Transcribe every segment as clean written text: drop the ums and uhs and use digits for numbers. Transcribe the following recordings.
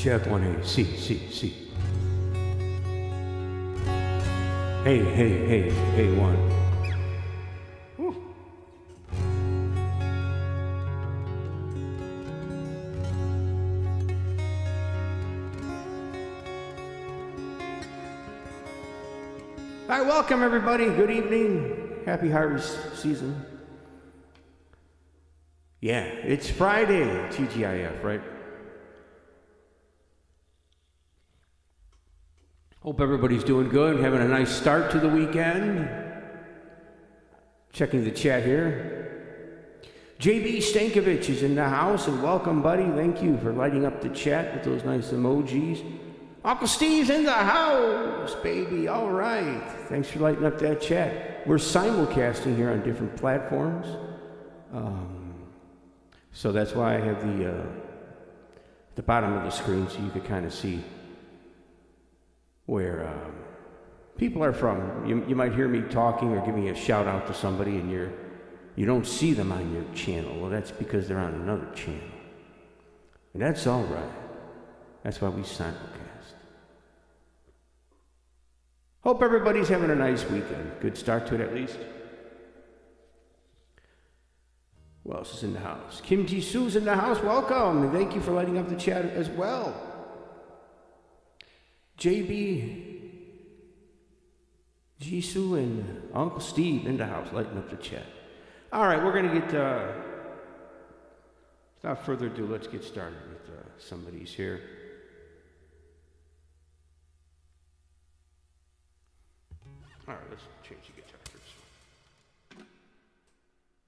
Check 1A. C. Hey, one. Woo. All right, welcome everybody. Good evening. Happy harvest season. Yeah, it's Friday, TGIF, right? Hope everybody's doing good, having a nice start to the weekend. Checking the chat here. JB Stankovich is in the house, and welcome, buddy. Thank you for lighting up the chat with those nice emojis. Uncle Steve's in the house, baby. All right. Thanks for lighting up that chat. We're simulcasting here on different platforms. So that's why I have the bottom of the screen so you could kind of see where people are from. You might hear me talking or giving a shout out to somebody and you don't see them on your channel. Well, that's because they're on another channel. And that's all right. That's why we simulcast. Hope everybody's having a nice weekend. Good start to it at least. Who else is in the house? Kim Jisu's in the house. Welcome. And thank you for lighting up the chat as well. JB, Jisoo, and Uncle Steve in the house, lighting up the chat. All right, we're going to get, without further ado, let's get started with some of these here. All right, let's change the guitar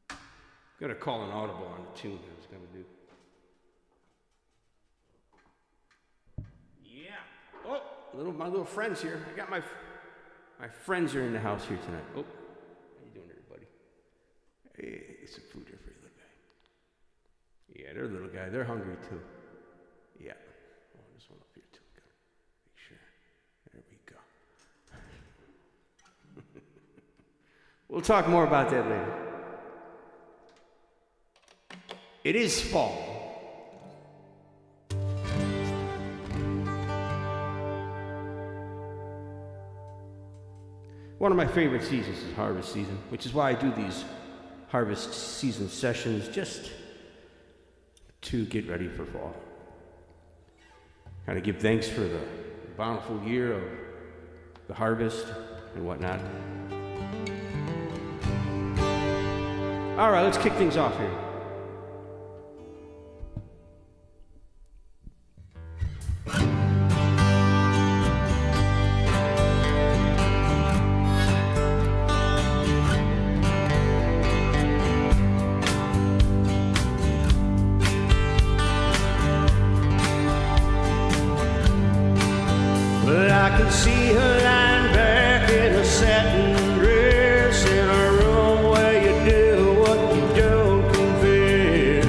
first. Got to call an audible on the tune I was going to do. Oh, my little friends here. I got my friends are in the house here tonight. Oh, how you doing, everybody? Hey, some food here for you, little guy. Yeah, they're a little guy. They're hungry too. Yeah. Oh, this one up here too. Gotta make sure. There we go. We'll talk more about that later. It is fall. One of my favorite seasons is harvest season, which is why I do these harvest season sessions, just to get ready for fall. Kind of give thanks for the bountiful year of the harvest and whatnot. All right, let's kick things off here. See her lying back in a satin dress in a room where you do what you don't confess.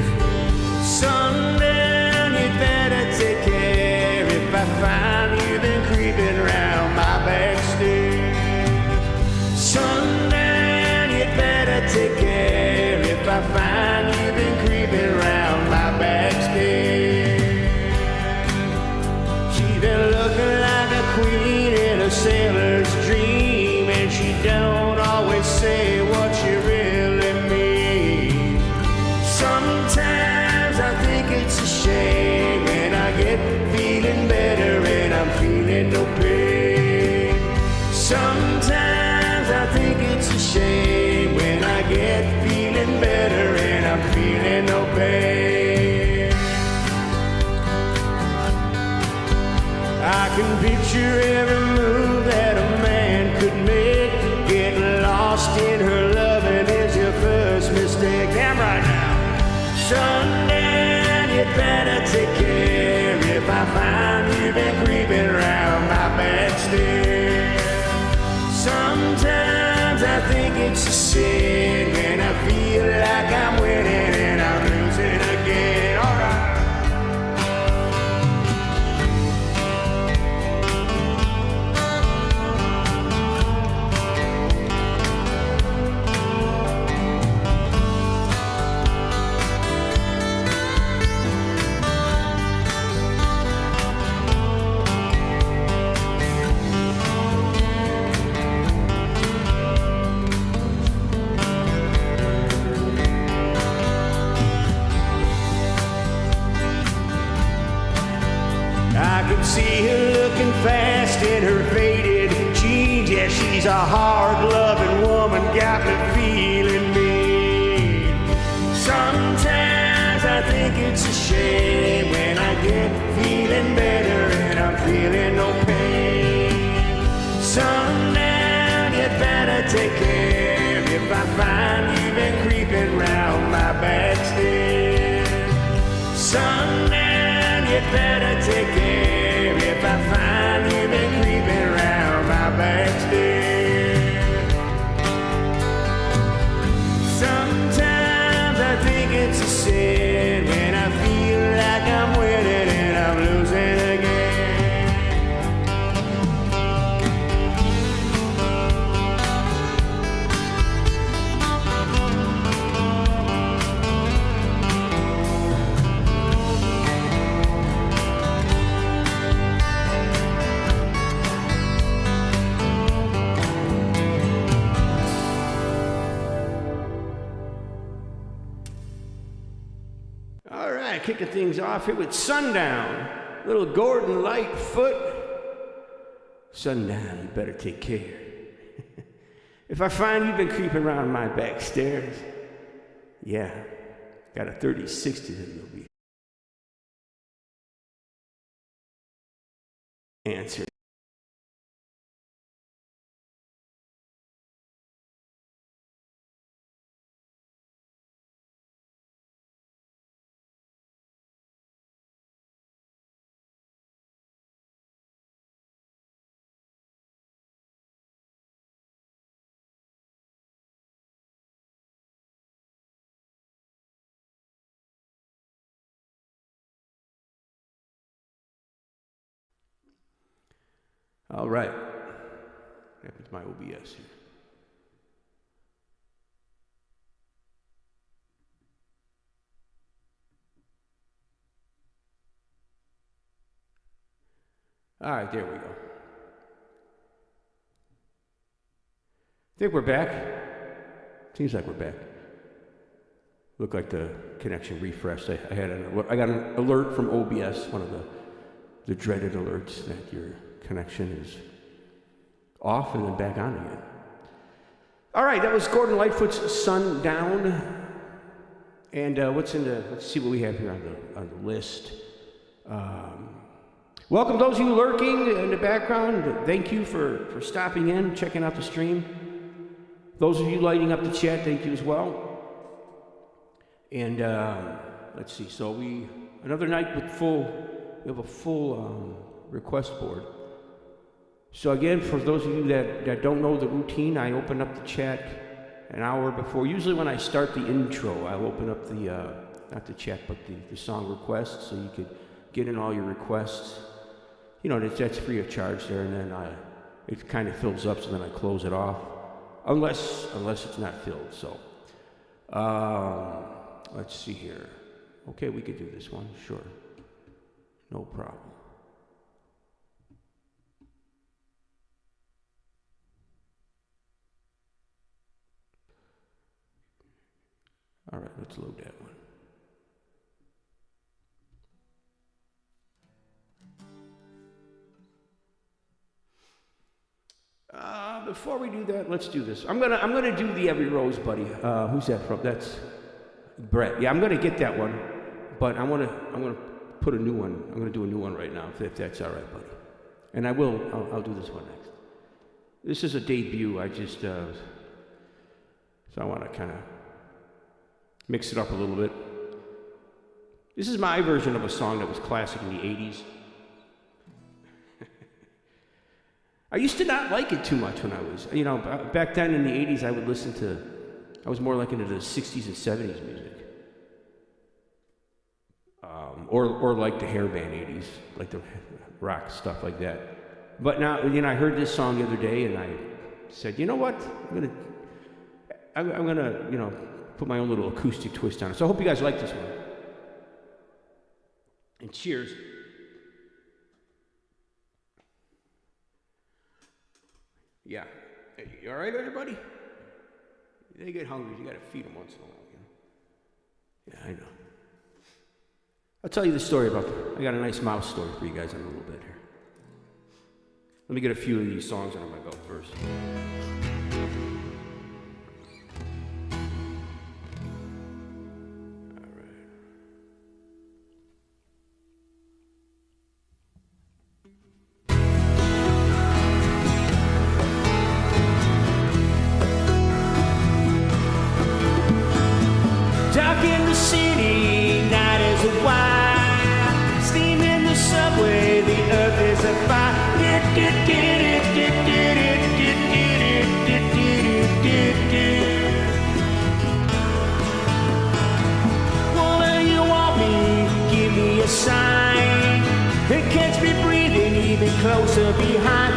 Sundown, you better take care if I find you been creeping around my back stairs. Sundown, you better take care if I find you been creeping around my back stairs. She been looking like a queen in a sailor's dream, and she don't always say what she really means. Sometimes I think it's a shame when I get feeling better and I'm feeling no pain. Sometimes I think it's a shame when I get feeling better and I'm feeling no pain. I can picture every move that a man could make. Getting lost in her loving is your first mistake. Damn right now. Sundown, you better take care if I find you been creeping around my back stairs. Sometimes I think it's a sin when I feel like I'm winning and I'm losing again. All right. a hard-loving woman got me feeling mean. Sometimes I think it's a shame when I get feeling better and I'm feeling no pain. Sundown, you better take care if I find you've been creeping round my back stairs. Sundown, you better take care if I find you've been creeping round my back stairs. Sometimes I think it's a sin when I feel like I'm winning and I'm losing again. All right, kicking things off here with Sundown. Little Gordon Lightfoot. Sundown, you better take care. If I find you've been creeping around my back stairs, yeah, got a 30-60 that you'll be answered. All right. What happens to my OBS here? All right, there we go. Think we're back? Seems like we're back. Looked like the connection refreshed. I got an alert from OBS, one of the dreaded alerts that your connection is off and then back on again. All right, that was Gordon Lightfoot's Sundown. And let's see what we have here on the list. Welcome those of you lurking in the background. Thank you for stopping in, checking out the stream. Those of you lighting up the chat, thank you as well. And let's see, so another night we have a full request board. So again, for those of you that don't know the routine, I open up the chat an hour before. Usually when I start the intro, I'll open up not the chat, but the song requests, so you could get in all your requests. You know, that's free of charge there, and then it kind of fills up, so then I close it off, unless it's not filled. So let's see here. Okay, we could do this one, sure, no problem. All right, let's load that one. Before we do that, let's do this. I'm gonna do the Every Rose Buddy. Who's that from? That's Brett. Yeah, I'm gonna get that one, but I'm gonna put a new one. I'm gonna do a new one right now, if that's all right, buddy. And I'll do this one next. This is a debut. I just so I want to kind of mix it up a little bit. This is my version of a song that was classic in the 80s. I used to not like it too much when I was, back then in the 80s, I was more like into the 60s and 70s music. Or like the hair band 80s, like the rock stuff like that. But now, I heard this song the other day and I said, you know what? I'm gonna, put my own little acoustic twist on it. So I hope you guys like this one. And cheers. Yeah. You all right, everybody? They get hungry. You got to feed them once in a while. Yeah, I know. I'll tell you the story I got a nice mouse story for you guys in a little bit here. Let me get a few of these songs under my belt first. Dark in the city, night is a wire. Steam in the subway, the earth is afire. Woman, you want me, give me a sign. It catch me breathing even closer behind.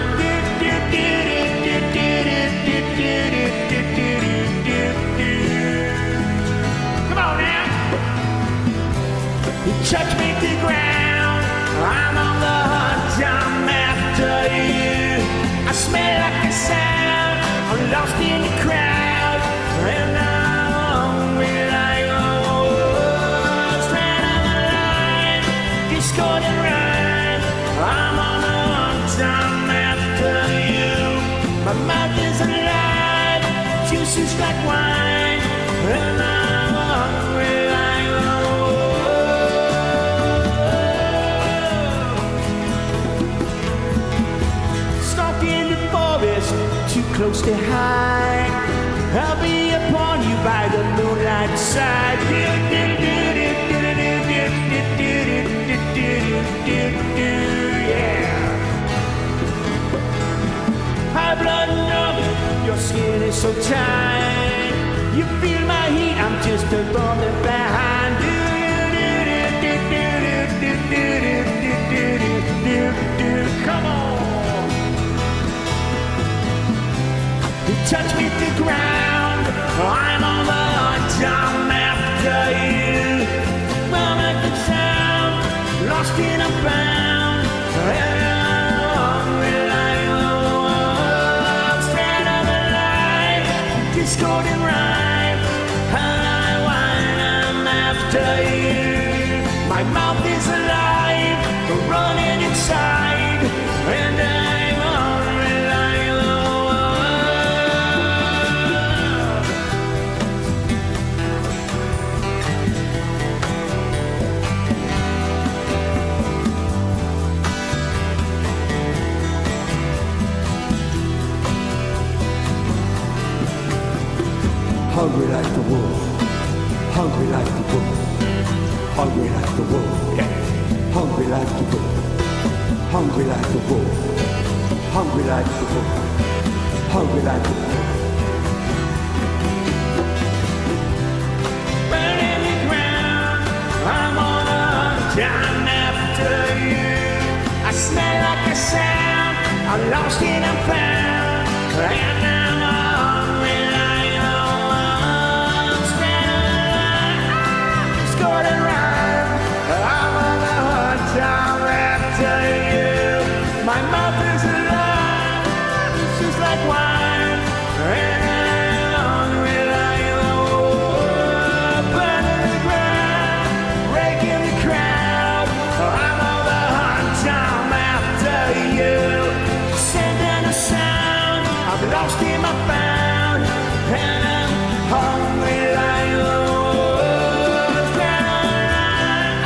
Touch me to the ground, I'm on the hunt, I'm after you. I smell like a sound, I'm lost in the crowd, and I'm hungry like a wolf. Straight on the line, discord and rhyme, I'm on the hunt, I'm after you. My mouth is alive, juices like wine, and I'm hungry like a wolf. Too close to hide, I'll be upon you by the moonlight side. Yeah. High blood numb, your skin is so tight. You feel my heat, I'm just a thorn behind. Come on. Touch me to the ground, I'm on the hunt, I'm after you. I'm at the sound, lost in a bound, and I'm hungry like a wolf. Straight on the line, discord and rhyme, and I whine, I'm after you. My mouth is alive, running inside, and I'm hungry like a wolf. Hungry like the wolf, hungry like the wolf, hungry like the wolf, yeah. Hungry like the wolf, hungry like the wolf, hungry like the wolf, hungry like the wolf. Burning the ground, I'm on a hunt, I'm after you. I smell like a sound, I'm lost and I'm found, and I'm hungry like a wolf. Straight on the line, discord and rhyme, I'm on the hunt, I'm after you. My mouth is alive, it's just like wine, and I'm hungry like a wolf. Burning the ground, breaking the crowd, I'm on the hunt, I'm after you. Sending a sound, I'm lost in my bound, and I'm hungry like a wolf. Straight on the line,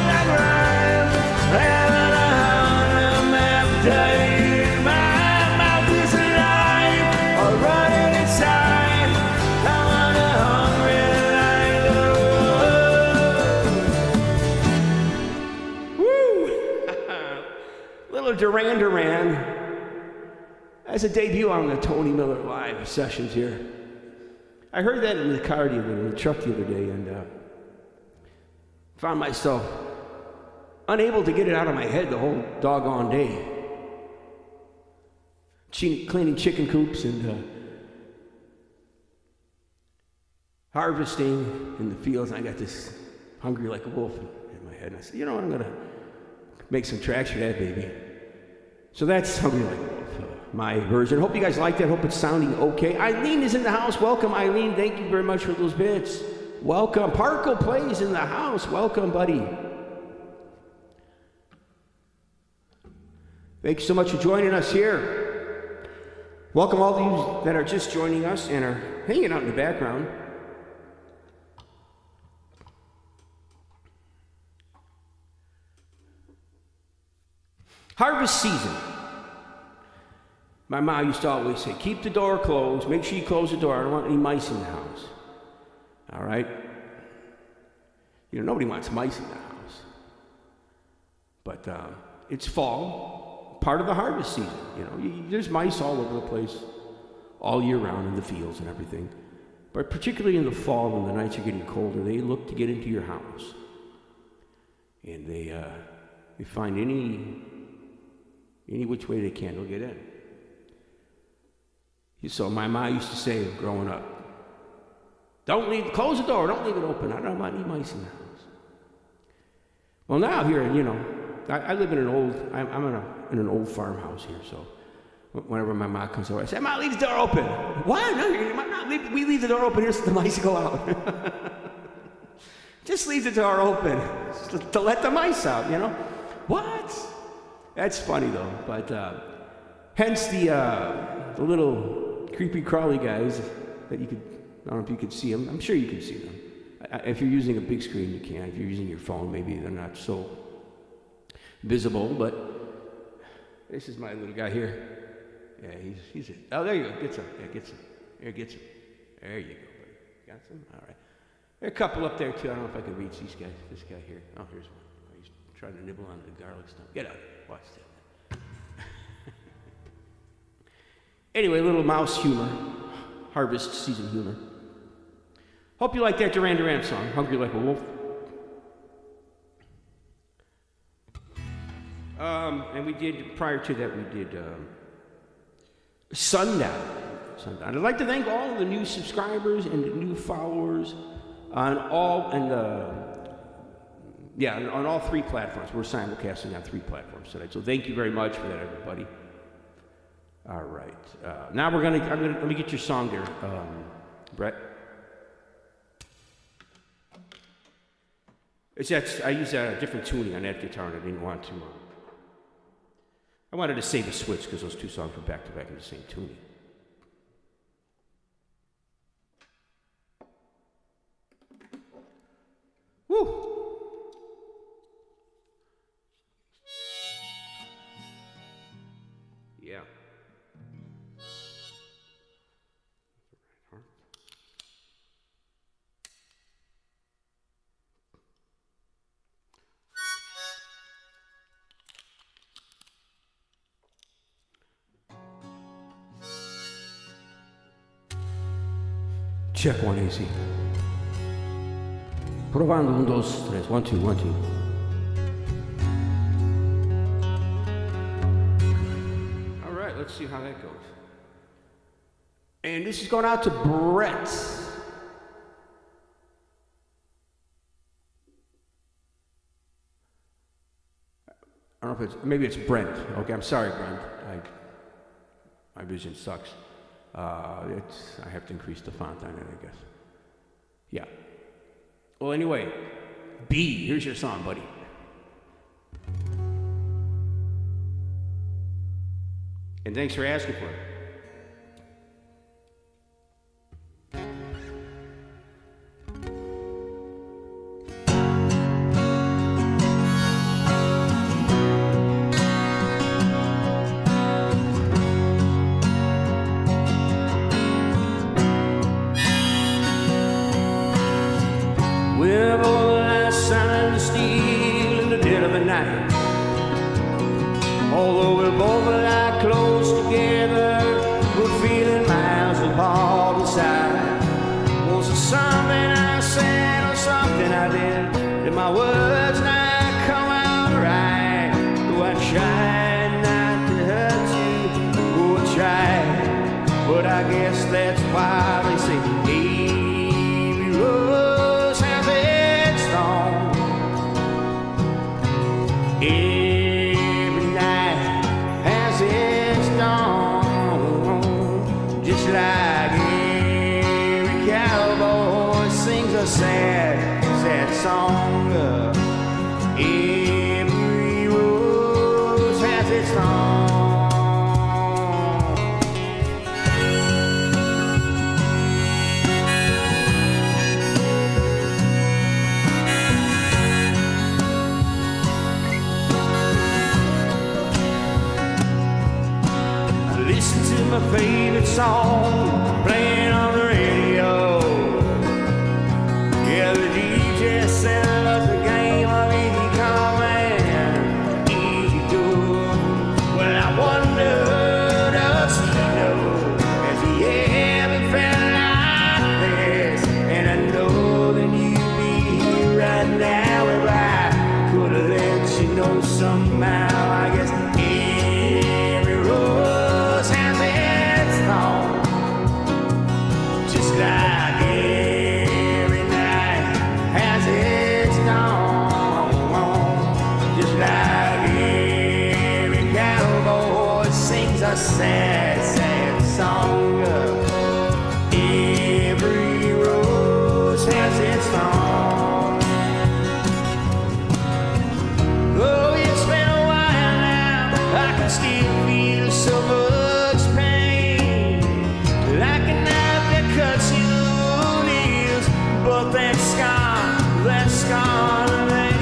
like rhyme, and I'm after you. My mouth is alive, I'm running inside, I'm hungry like a wolf. Woo! Little Duran. That's a debut on the Tony Miller live sessions here. I heard that in the car the other day, in the truck the other day, and found myself unable to get it out of my head the whole doggone day. Cleaning chicken coops and harvesting in the fields, and I got this hungry like a wolf in my head. And I said, you know what, I'm gonna make some tracks for that baby. So that's Hungry Like a Wolf, my version. Hope you guys like that. Hope it's sounding okay. Eileen is in the house. Welcome, Eileen. Thank you very much for those bits. Welcome. Parko Plays in the house. Welcome, buddy. Thank you so much for joining us here. Welcome all of you that are just joining us and are hanging out in the background. Harvest season. My mom used to always say, keep the door closed. Make sure you close the door. I don't want any mice in the house. All right? You know, nobody wants mice in the house. But it's fall, part of the harvest season. You know, there's mice all over the place, all year round in the fields and everything. But particularly in the fall, when the nights are getting colder, they look to get into your house. And they find any which way they can, they'll get in. So my mom used to say, growing up, close the door, don't leave it open. I don't want any mice in the house. Well, now here, you know, I live in I'm in an old farmhouse here, so whenever my mom comes over, I say, Mom, leave the door open. What? No, we leave the door open here so the mice go out. Just leave the door open to let the mice out, you know? What? That's funny though, but hence the little creepy crawly guys that you could, I don't know if you could see them. I'm sure you can see them. If you're using a big screen, you can. If you're using your phone, maybe they're not so visible, but this is my little guy here. Yeah, he's it. Oh, there you go. Get some. Yeah, get some. Here, get some. There you go, buddy. Got some? All right. There are a couple up there, too. I don't know if I can reach these guys. This guy here. Oh, here's one. He's trying to nibble on the garlic stuff. Get out. Watch that. Anyway, a little mouse humor. Harvest season humor. Hope you like that Duran song, Hungry Like a Wolf. And we did, prior to that, we did Sundown. I'd like to thank all of the new subscribers and the new followers on all three platforms. We're simulcasting on 3 platforms today. So thank you very much for that, everybody. All right. Now let me get your song there, Brett. I use a different tuning on that guitar, and I didn't want to. I wanted to save a switch because those 2 songs were back to back in the same tuning. Woo! Yeah. Check 1 AC. Provando 1, 2, 3. 1, 2, 1, 2. All right, let's see how that goes. And this is going out to Brett. I don't know if maybe it's Brent. Okay, I'm sorry, Brent. My vision sucks. I have to increase the font on it, I guess. Yeah. Well, anyway, B, here's your song, buddy. And thanks for asking for it. Although we're both like close together, we're feeling miles apart inside. Was it something I said or something I did? Did my words not come out right? Oh, I tried not to hurt you. Oh, I tried. But I guess that's why they say every rose has its thorn. Every night has its dawn. Just like every cowboy sings a sad, sad song. Every rose has its thorn. song playing on the radio. Yeah, the DJ sent us a game of easy come and easy go. Well, I wonder, does he know, has he ever felt like this? And I know that you'd be here right now if I could have let you know somehow. I guess every rose has its thorn, just like every night has its dawn, just like every cowboy sings a sad, sad song. Every rose has its thorn. Oh, it's been a while now, I can still feel so much pain, like a knife that cuts you nails, but that scar remains.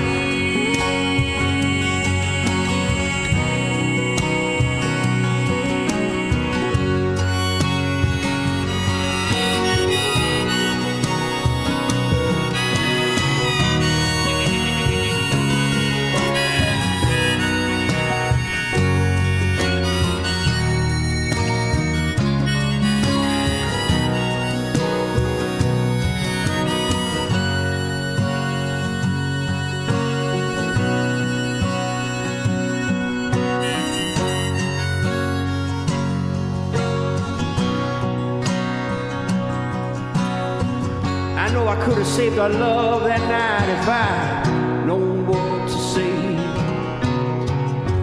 I know I could have saved our love that night if I'd known what to say.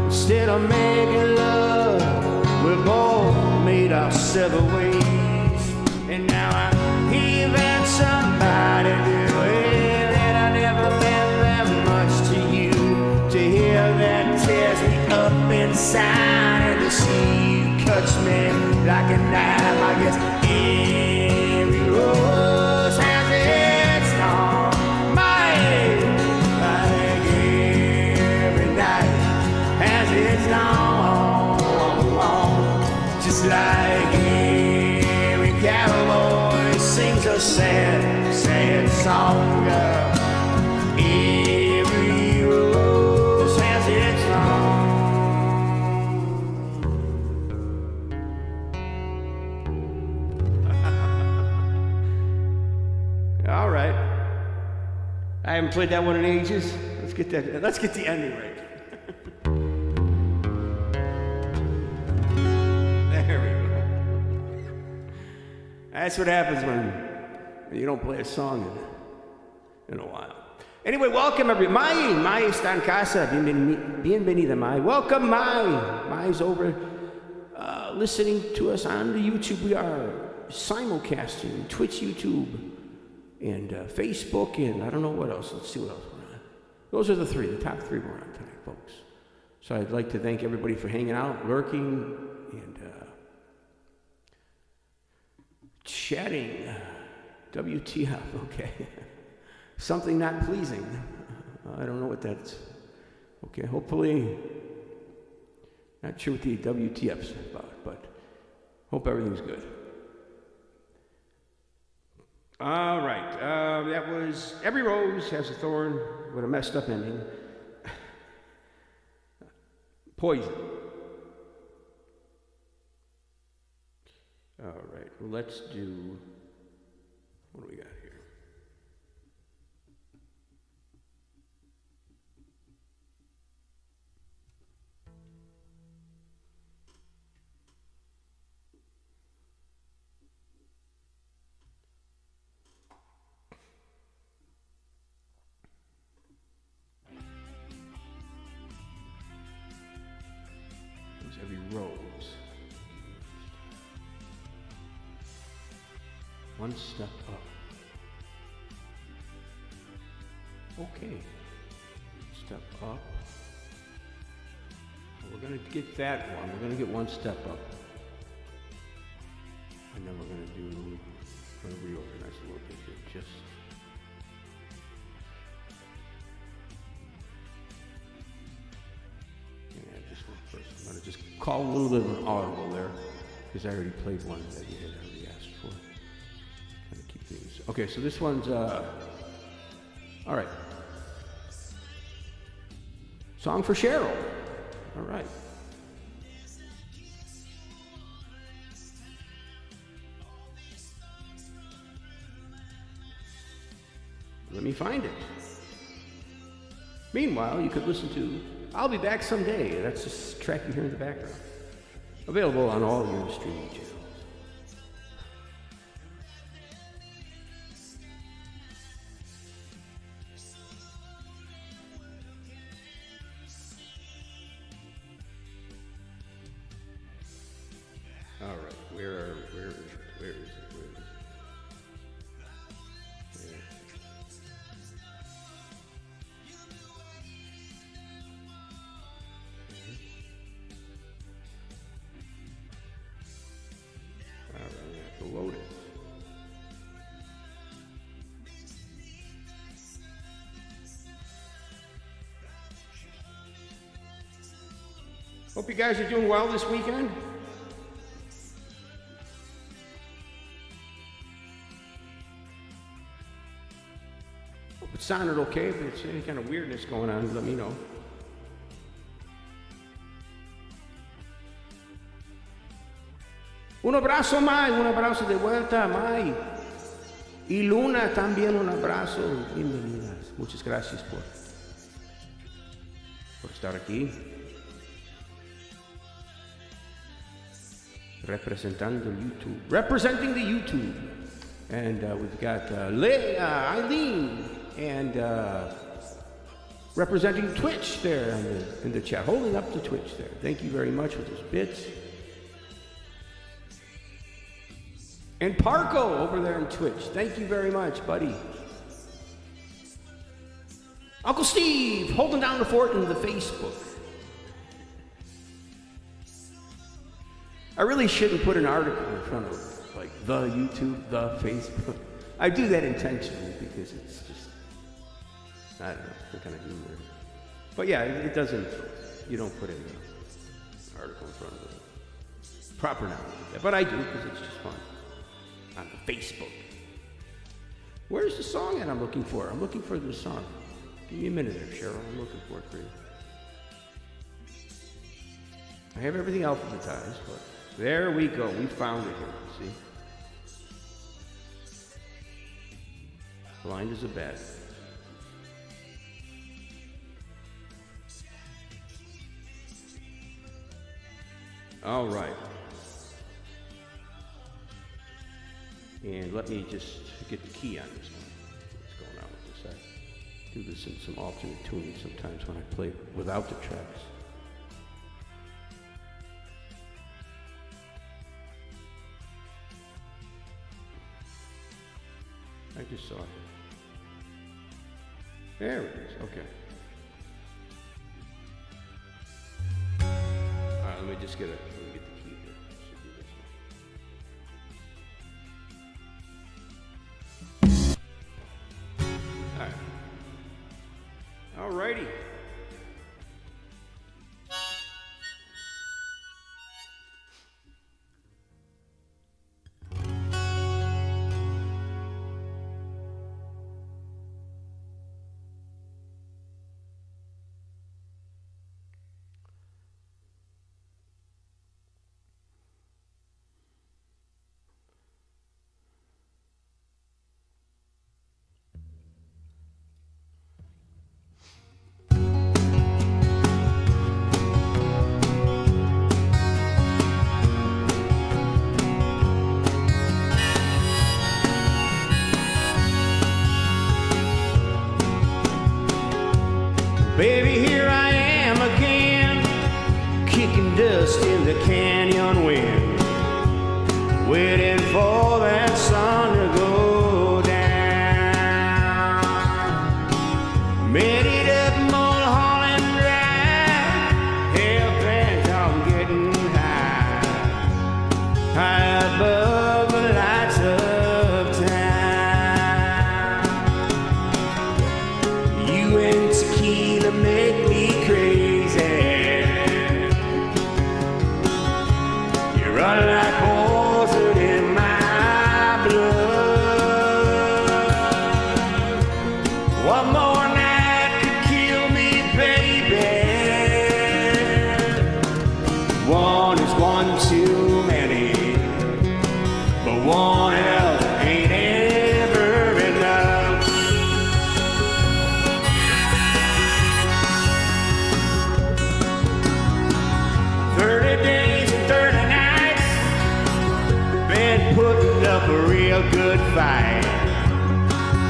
Instead of making love, we both made our several ways. And now I hear that somebody do it, and I never meant that much to you. To hear that tears me up inside, and to see you touch me like a knife. I guess every rose has its thorn. Like every night has its dawn. Just like every cowboy sings a sad, sad song. Every rose has its thorn. All right. I haven't played that one in ages. Let's get the ending right. There we go. That's what happens when you don't play a song in a while. Anyway, welcome everybody. Mai está en casa. Bienvenida, Mai. Welcome, Mai. Mai's over listening to us on the YouTube. We are simulcasting Twitch, YouTube, and Facebook, and I don't know what else. Let's see what else we're on. Those are the top three we're on tonight, folks. So I'd like to thank everybody for hanging out, lurking, and chatting. WTF, okay. Something not pleasing. I don't know what that's. Okay, hopefully, not sure what the WTF's about, but hope everything's good. All right, that was Every Rose Has a Thorn with a messed up ending. Poison. All right, well, let's do, what do we got here? Every rose. One step up. Okay. Step up. We're going to get that one. We're going to get one step up. And then we're going to reorganize a little bit here. Just. Yeah, just one person. I'm going to just call a little bit of an audible there. because I already played one that you had already asked for. Kind of keep things. Okay, so this one's, all right. Song for Cheryl. All right. Let me find it. Meanwhile, you could listen to I'll Be Back Someday. That's this track you hear in the background. Available on all your streaming channels. All right, where is it? Where is it? Where is it? There. All right, I'm gonna have to load it. Hope you guys are doing well this weekend. Hope it sounded okay. If there's any kind of weirdness going on, let me know. Un abrazo, Mai, un abrazo de vuelta, Mai. Y Luna también un abrazo. Bienvenidas. Muchas gracias por estar aquí. Representing the YouTube. And we've got Eileen and representing Twitch there in the chat, holding up the Twitch there. Thank you very much for those bits. And Parco over there on Twitch. Thank you very much, buddy. Uncle Steve holding down the fort in the Facebook. I really shouldn't put an article in front of like the YouTube, the Facebook. I do that intentionally because it's just, I don't know, some kind of humor. But yeah, it doesn't, you don't put an article in front of it. Proper noun. But I do because it's just fun. On the Facebook. Where's the song that I'm looking for? I'm looking for the song. Give me a minute there, Cheryl. I'm looking for it for you. I have everything alphabetized, but there we go. We found it here. See? Blind as a bat. All right. And let me just get the key on this one. What's going on with this? I do this in some alternate tuning sometimes when I play without the tracks. I just saw it. There it is. Okay. All right, let me get the key here. Should do this one. All right. All righty. Baby, here I am again, kicking dust in the canyon wind, waiting for that sun to go down. Made it up Mulholland Drive, hell-bent on getting high above the lights of town. You and Tequila make me crazy. You run like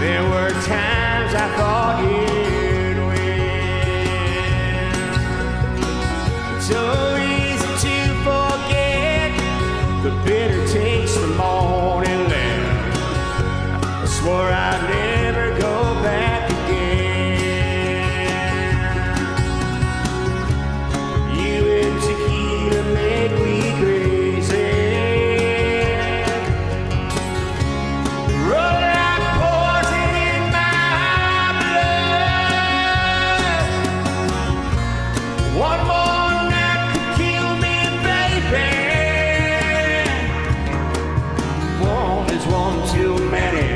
There were times I thought you'd win. It's so easy to forget the bitter taste from morning land. I swore I'd never go back again. You and tequila make me crazy. Roll like poison in my blood. One more night could kill me, baby. One is one too many.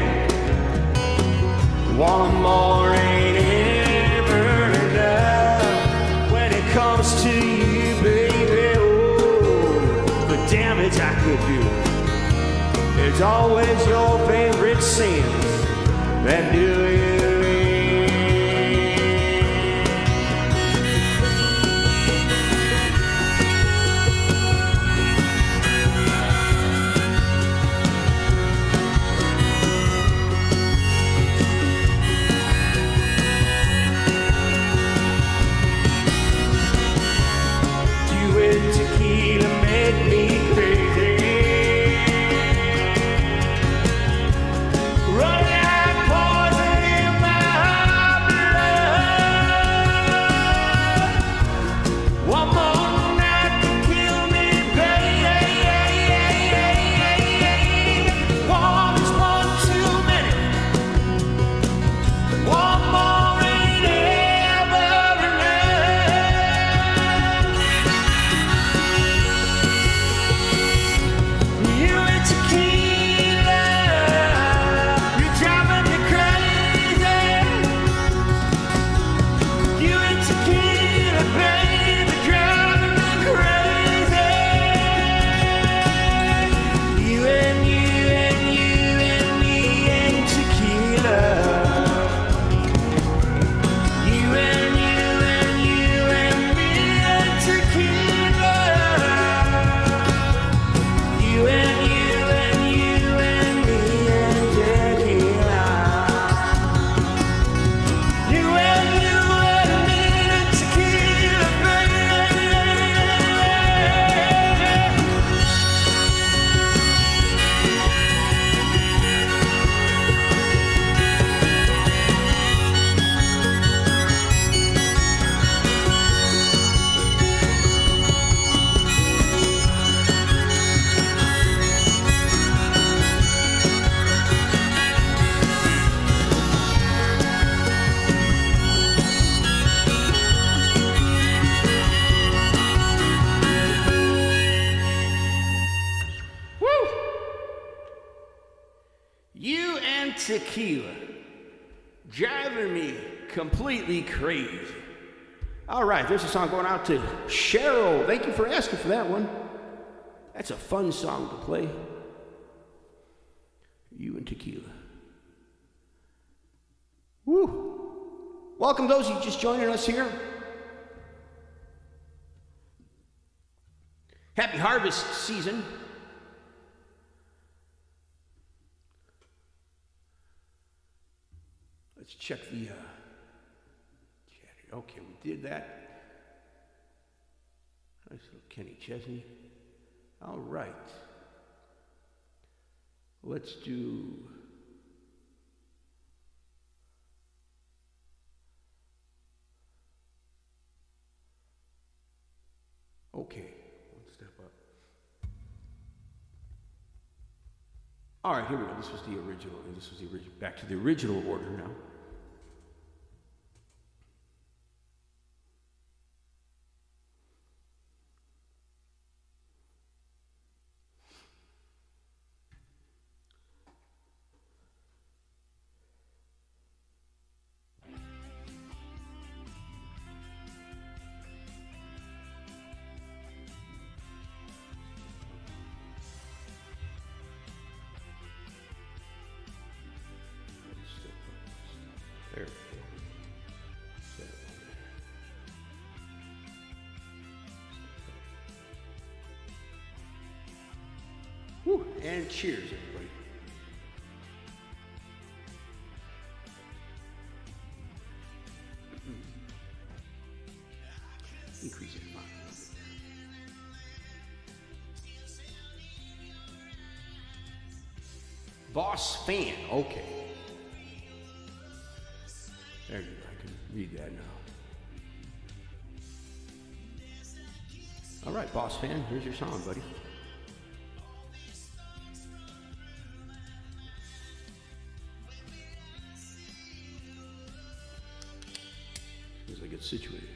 One more ain't ever enough. When it comes to you, baby, oh, the damage I could do. It's always your favorite sins that do it. You and tequila make me crazy. Run like poison in my blood. One more night to kill me, baby. One is one too many. One more ain't ever enough. You and tequila, you're driving me crazy. You and tequila, baby, driving me crazy. You and me and tequila. You and me and tequila. You and me and tequila. You and me and tequila, baby. Woo! You and tequila, driving me completely crazy. All right, there's a song going out to Cheryl. Thank you for asking for that one. That's a fun song to play. You and tequila. Woo! Welcome those of you just joining us here. Happy harvest season. Let's check the chat. Okay, we did that. Nice little Kenny Chesney. All right. Let's do. Okay, one step up. All right, here we go. This was the original. Back to the original order now. There we go. Set it on there. Woo, and cheers, everybody. Boss fan, okay. There you go, I can read that now. All right, boss fan, here's your song, buddy. As I get situated.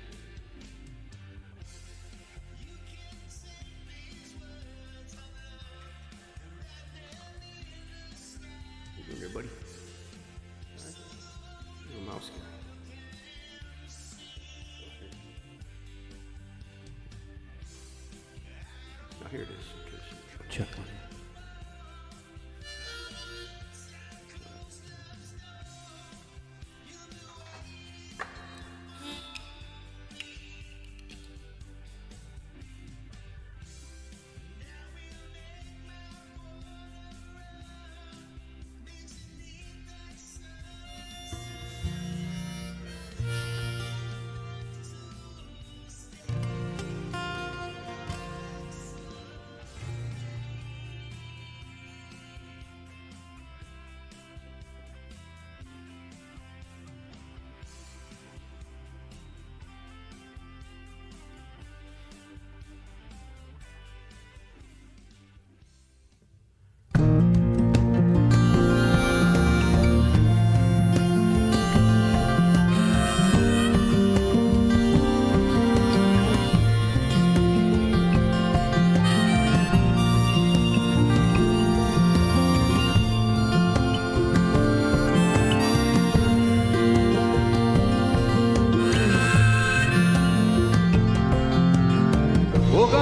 You doing good, buddy? All right. Little mouse guy. Now here it is. Check one.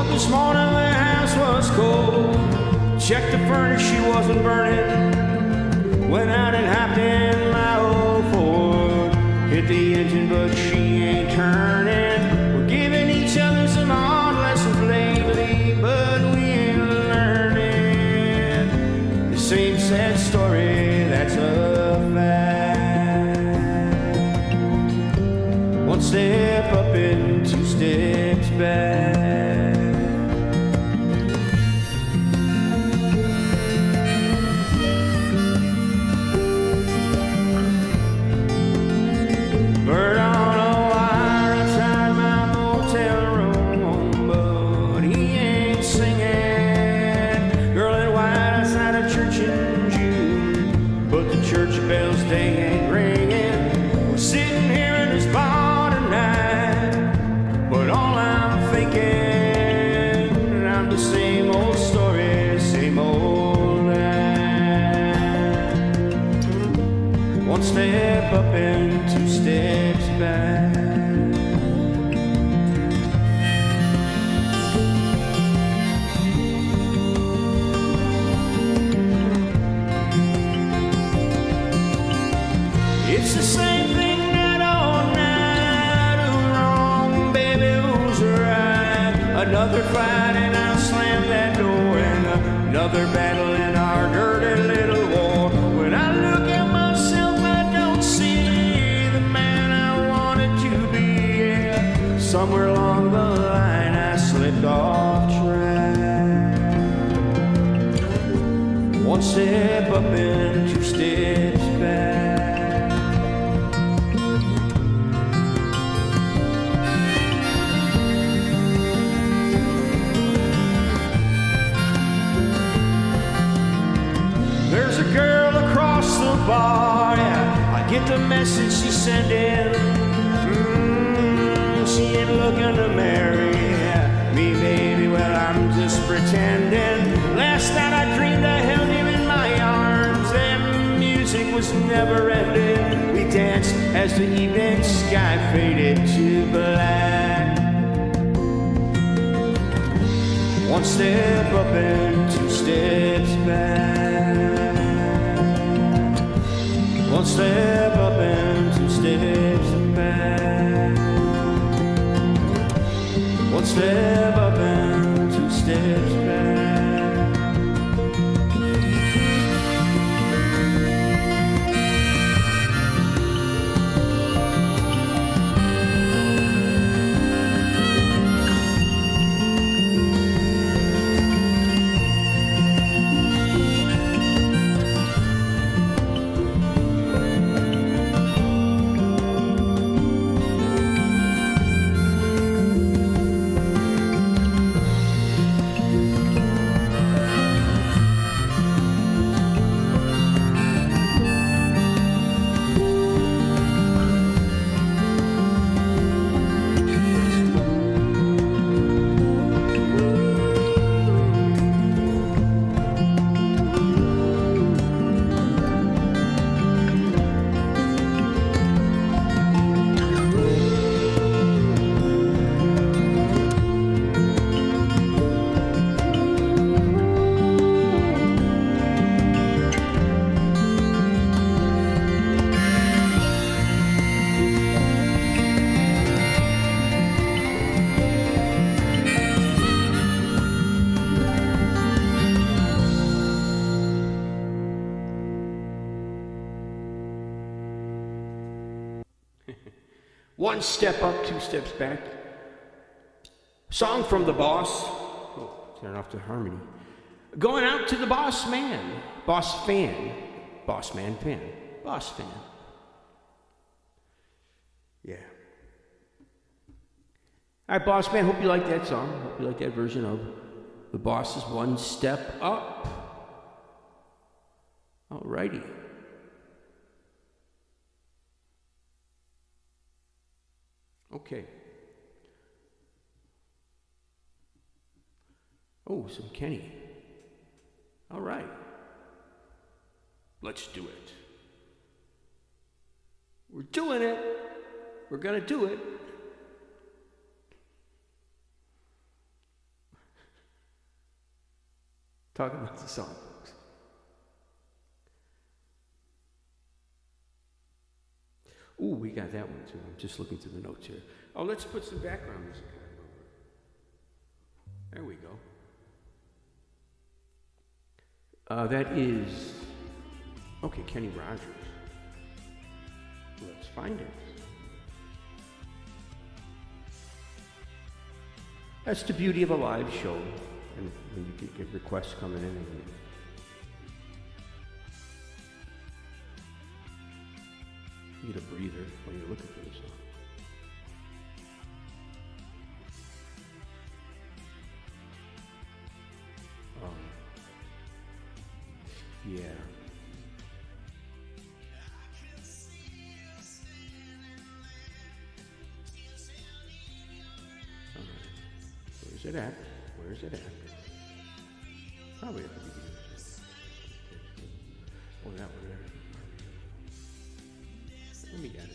This morning the house was cold. Checked the furnace, she wasn't burning. Went out and hopped in my old Ford. Hit the engine, but she ain't turning. We're giving each other some hard lessons lately, but we ain't learning. The same sad story, that's a fact. One step up and two steps back. Step up and two steps back. It's the same thing night on night. Who's wrong, baby, who's right? Another fight and I'll slam that door, and another battle in our dirty little war. When I look at myself, somewhere along the line I slipped off track. One step up and two steps back. There's a girl across the bar, yeah, I get the message she's sending. She ain't looking to marry me, baby, well, I'm just pretending. Last night I dreamed I held him in my arms, and music was never ending. We danced as the evening sky faded to black. One step up and two steps back. One step up and two steps back. One step up and two steps back. One step up, two steps back. Song from the boss. Oh, turn off the harmony. Going out to the boss man. Boss fan. Boss man fan. Boss fan. Yeah. All right, boss man, hope you like that song. Hope you like that version of The Boss's One Step Up. All righty. Okay. Oh, some Kenny. All right. Let's do it. We're doing it. We're going to do it. Talking about the song, folks. Ooh, we got that one too. I'm just looking through the notes here. Oh, let's put some background music on. There we go. That is, okay, Kenny Rogers. Let's find it. That's the beauty of a live show, and when you get requests coming in. And you get a breather when you're looking for the song. Yeah. Where's it at? Where's it at? Probably at the beginning. Oh, that one there. Let me get it.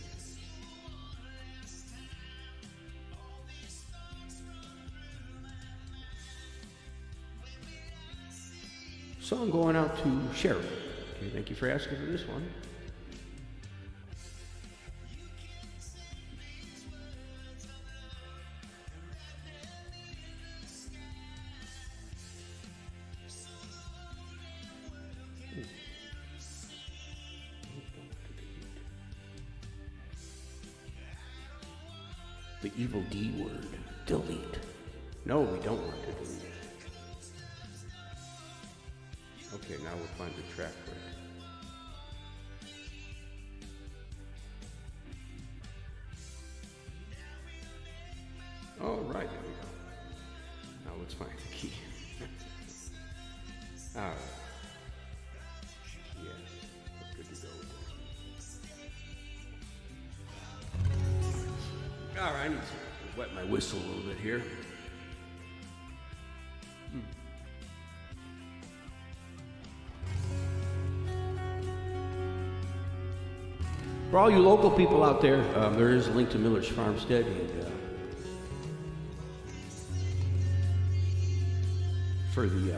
Song going out to Cheryl. Okay, thank you for asking for this one. The evil D word. Delete. No, we don't want to delete it. Okay, now we'll find the track for it. All right, there we go. Now let's find the key. All right. Yeah, we're good to go with that. All right, I need to wet my whistle a little bit here. For all you local people out there, there is a link to Miller's Farmstead, and for the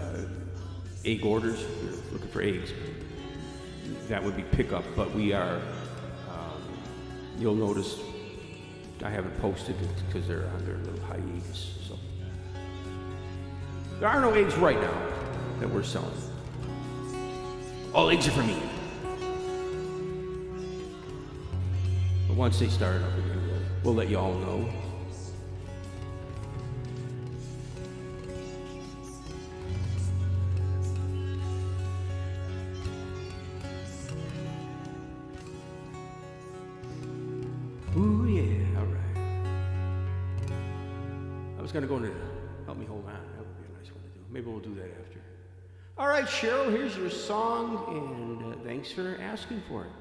egg orders, if you're looking for eggs, that would be pickup. But we are, you'll notice I haven't posted it because they're on their little hiatus. So there are no eggs right now that we're selling. All eggs are for me. Once they start up again, we'll let you all know. Ooh, yeah, all right. I was going to go into Help Me Hold On. That would be a nice one to do. Maybe we'll do that after. All right, Cheryl, here's your song, and thanks for asking for it.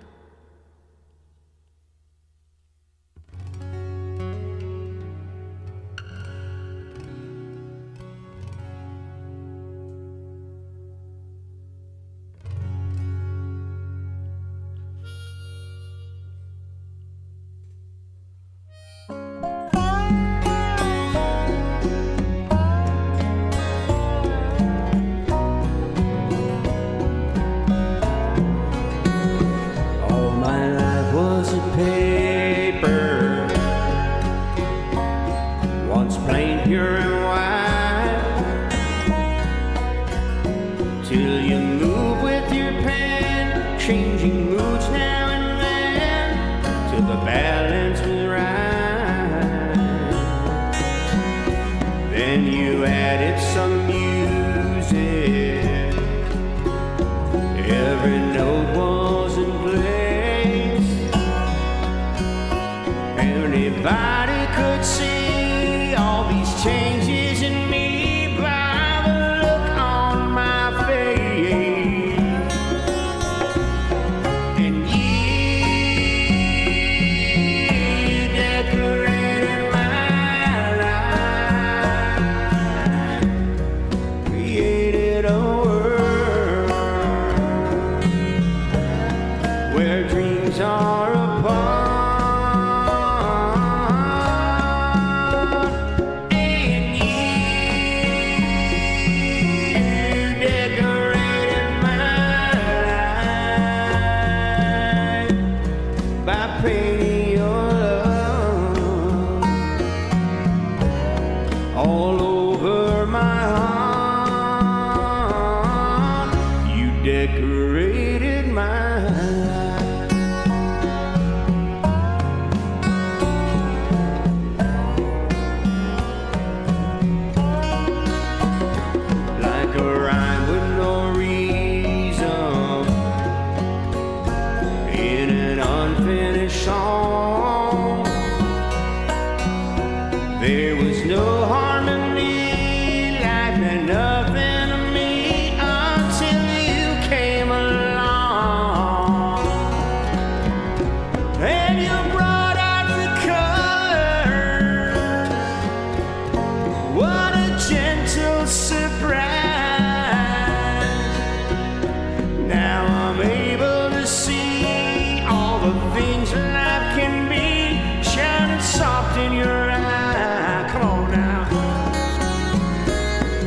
Changing moods now and then till the balance was right. anybody could see all these changes in me by the look on my face. And you decorated my life, created a world where dreams are apart. All over my heart, you decorated my life. Like a rhyme with no reason in an unfinished song. There was no harmony, life meant nothing to me until you came along. And you brought out the colors. What a gentle surprise. Now I'm able to see all the things life can be, shining soft in your eyes. Come on now.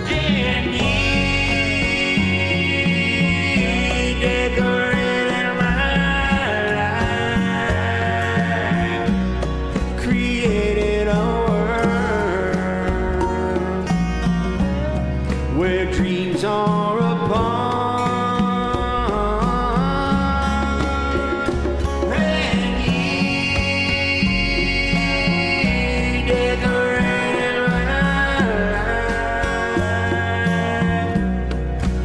And you decorated my life, created a world where dreams are apart. And you decorated my life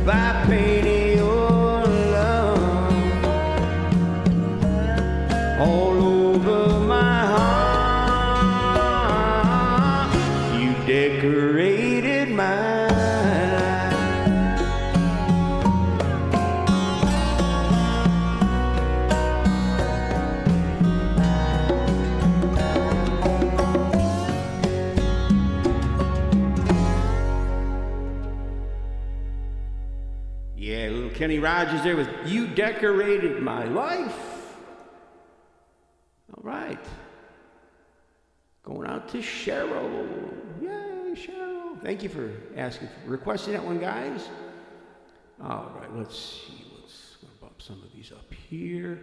by painting your love all over my heart. You decorated my life. Yeah, little Kenny Rogers there with You Decorated My Life. All right. Going out to Cheryl. Yay, Cheryl. Thank you for requesting that one, guys. All right, let's see. Let's bump some of these up here.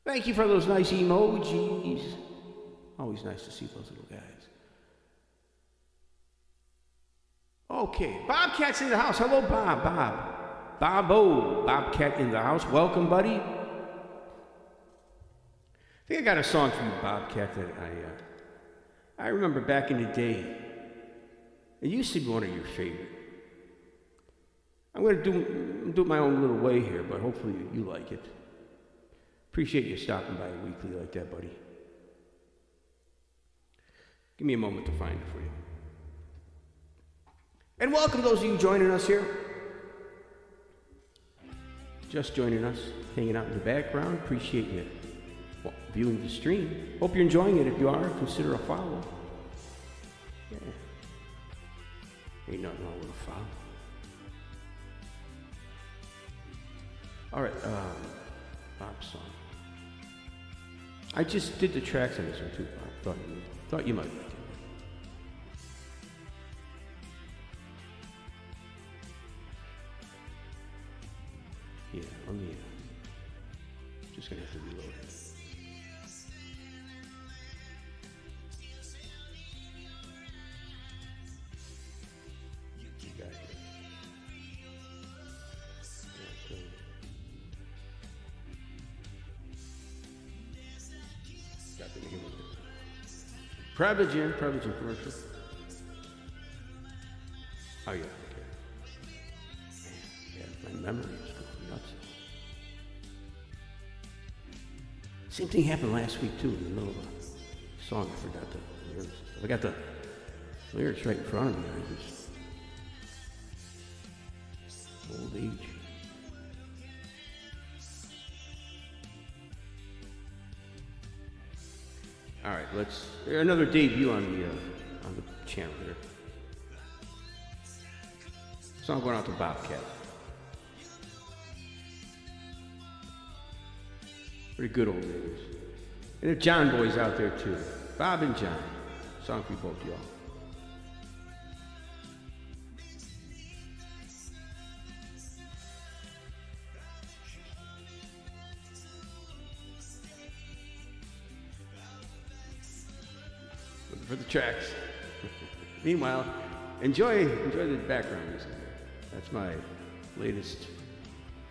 Thank you for those nice emojis. Always nice to see those little guys. Okay, Bobcat's in the house. Hello, Bob. Bobcat in the house. Welcome, buddy. I think I got a song for you, Bobcat, that I remember back in the day. It used to be one of your favorite. I'm going to do it my own little way here, but hopefully you like it. Appreciate you stopping by weekly like that, buddy. Give me a moment to find it for you. And welcome those of you joining us here. Just joining us, hanging out in the background. Appreciate you viewing the stream. Hope you're enjoying it. If you are, consider a follow. Yeah. Ain't nothing wrong with a follow. All right, Bob's song. I just did the tracks on this one too, Bob. Thought you might like it. Yeah, let me, just gonna have to reload it. You got it. Okay. Got the beginning of it. Prevalent commercial. Oh yeah, okay. Man, yeah, my memory is going nuts. Same thing happened last week too, in the middle of a song. I forgot the lyrics. I got the lyrics right in front of me. I just old age. All right, let's another debut on the channel here. Song going out to Bobcat. Pretty good old ladies. And the John boys out there too. Bob and John. Song for both y'all. Looking for the tracks. Meanwhile, enjoy the background music. That's my latest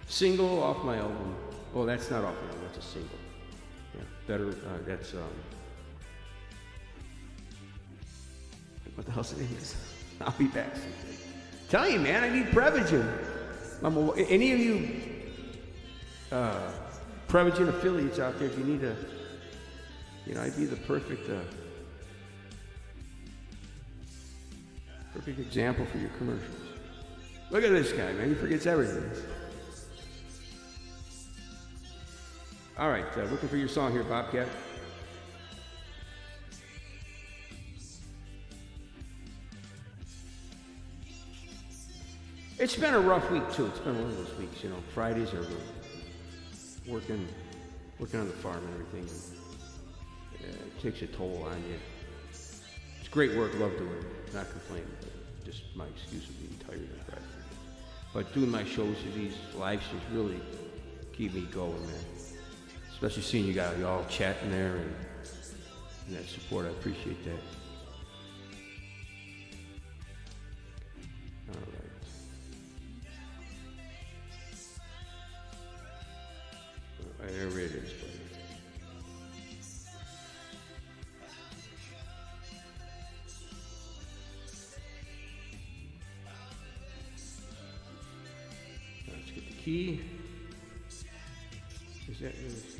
single off my album. Oh, that's not off the album, that's a single. Yeah, better, that's, what the hell's the name is? I'll be back someday. Tell you, man, I need Prevagen. Any of you Prevagen affiliates out there, if you need I'd be the perfect example for your commercials. Look at this guy, man, he forgets everything. All right, looking for your song here, Bobcat. It's been a rough week too. It's been one of those weeks, Fridays are working on the farm and everything. It takes a toll on you. It's great work, love doing it. Not complaining, but just my excuse of being tired on Friday. But doing my shows to these live streams really keep me going, man. Especially seeing you guys all chatting there and that support. I appreciate that. All right. There it is, buddy. Let's get the key.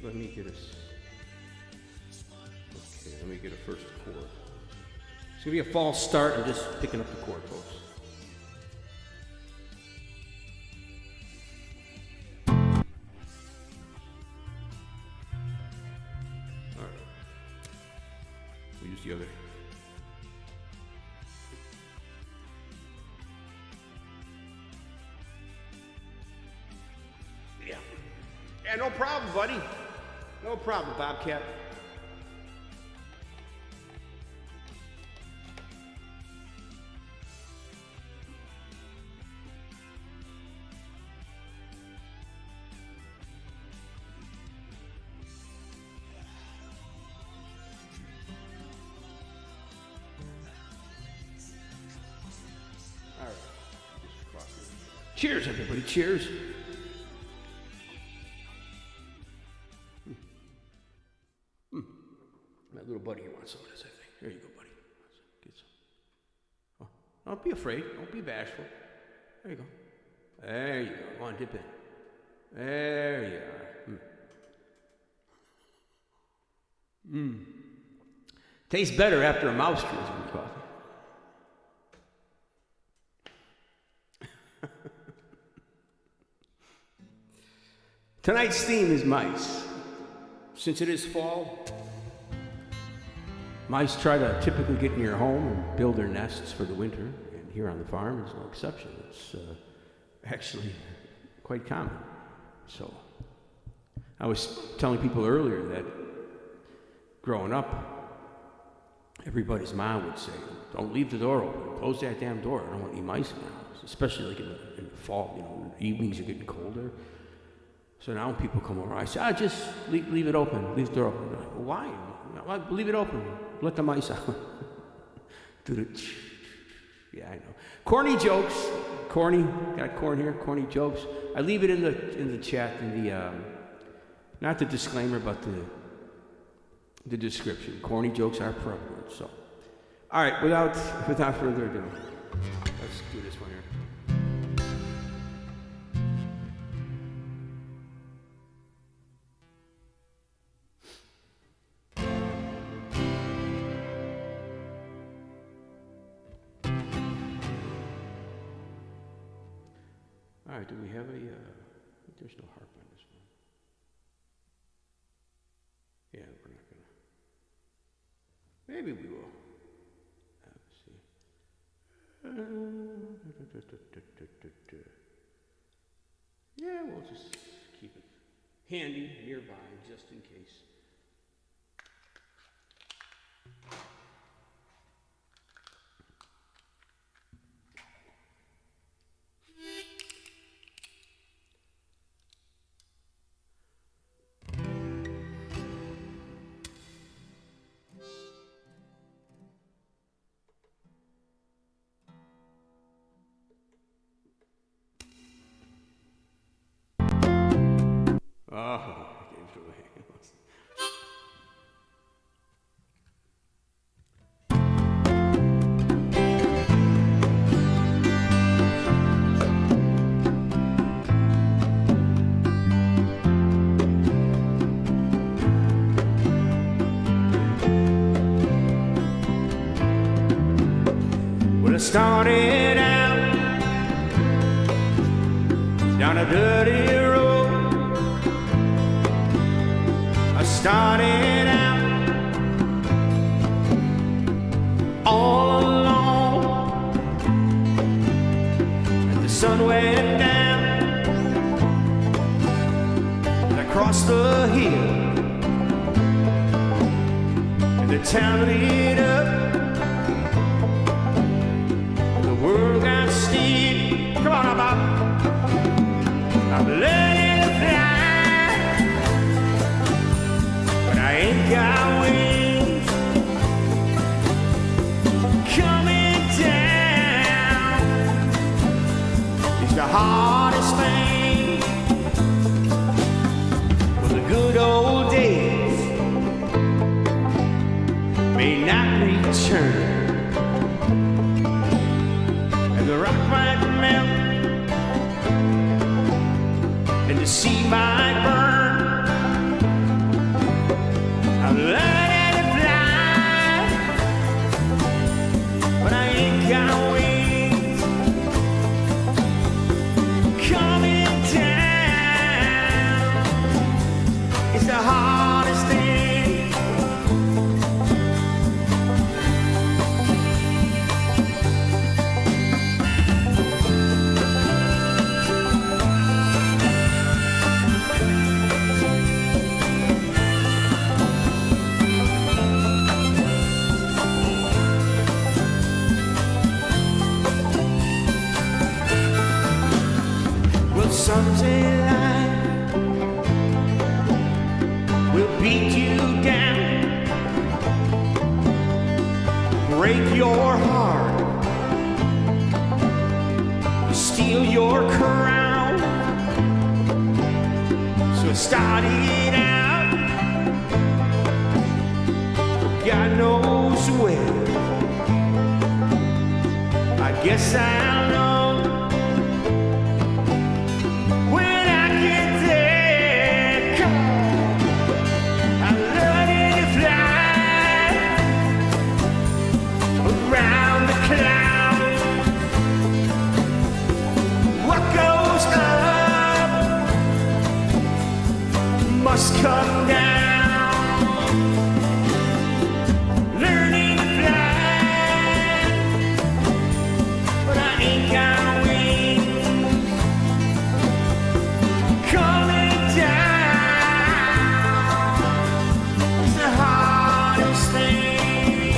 Let me get a first chord. It's gonna be a false start. I'm just picking up the chord, folks. All right. We'll use the other. Yeah, no problem, buddy. No problem, Bobcat. All right. Cheers, everybody. Cheers. Little buddy here wants some of this, I think. There you go, buddy. Get some. Oh, don't be afraid. Don't be bashful. There you go. There you go. Come on, dip in. There you are. Tastes better after a mouse chews with coffee. Tonight's theme is mice. Since it is fall, mice try to typically get in your home and build their nests for the winter, and here on the farm is no exception. It's actually quite common. So, I was telling people earlier that growing up, everybody's mom would say, don't leave the door open, close that damn door, I don't want any mice in the house, especially like in the fall, the evenings are getting colder. So now when people come over, I say, just leave it open, leave the door open. They're like, well, why? Well, leave it open, let the mice out. Yeah, I know. Corny jokes, got corn here, corny jokes. I leave it in the chat, in the, not the disclaimer, but the description. Corny jokes are prevalent, so. All right, without further ado, let's do this one here. All right, do we have a, there's no harp on this one. Yeah, we're not gonna. Maybe we will. Let's see. Yeah, we'll just keep it handy, nearby, just in case. Oh, I gave it away. Well, I started out down a dirty road. Started out all alone, and the sun went down, and I crossed the hill, and the town lit up, and the world got still. Come on, Bob. I'm learning to fly. I ain't got wings coming down. It's the hardest thing. Well, the good old days may not return, and the rock might melt, and the sea might burn. I'm learning to fly, but I ain't got wings coming down. It's the hardest thing. Someday life will beat you down, break your heart, steal your crown. So it started out, God knows where. I guess I'll know when I get there. Come on. I'm learning to fly around the clouds. What goes up must come down. Learning to fly, but I ain't got wings coming down. It's the hardest thing.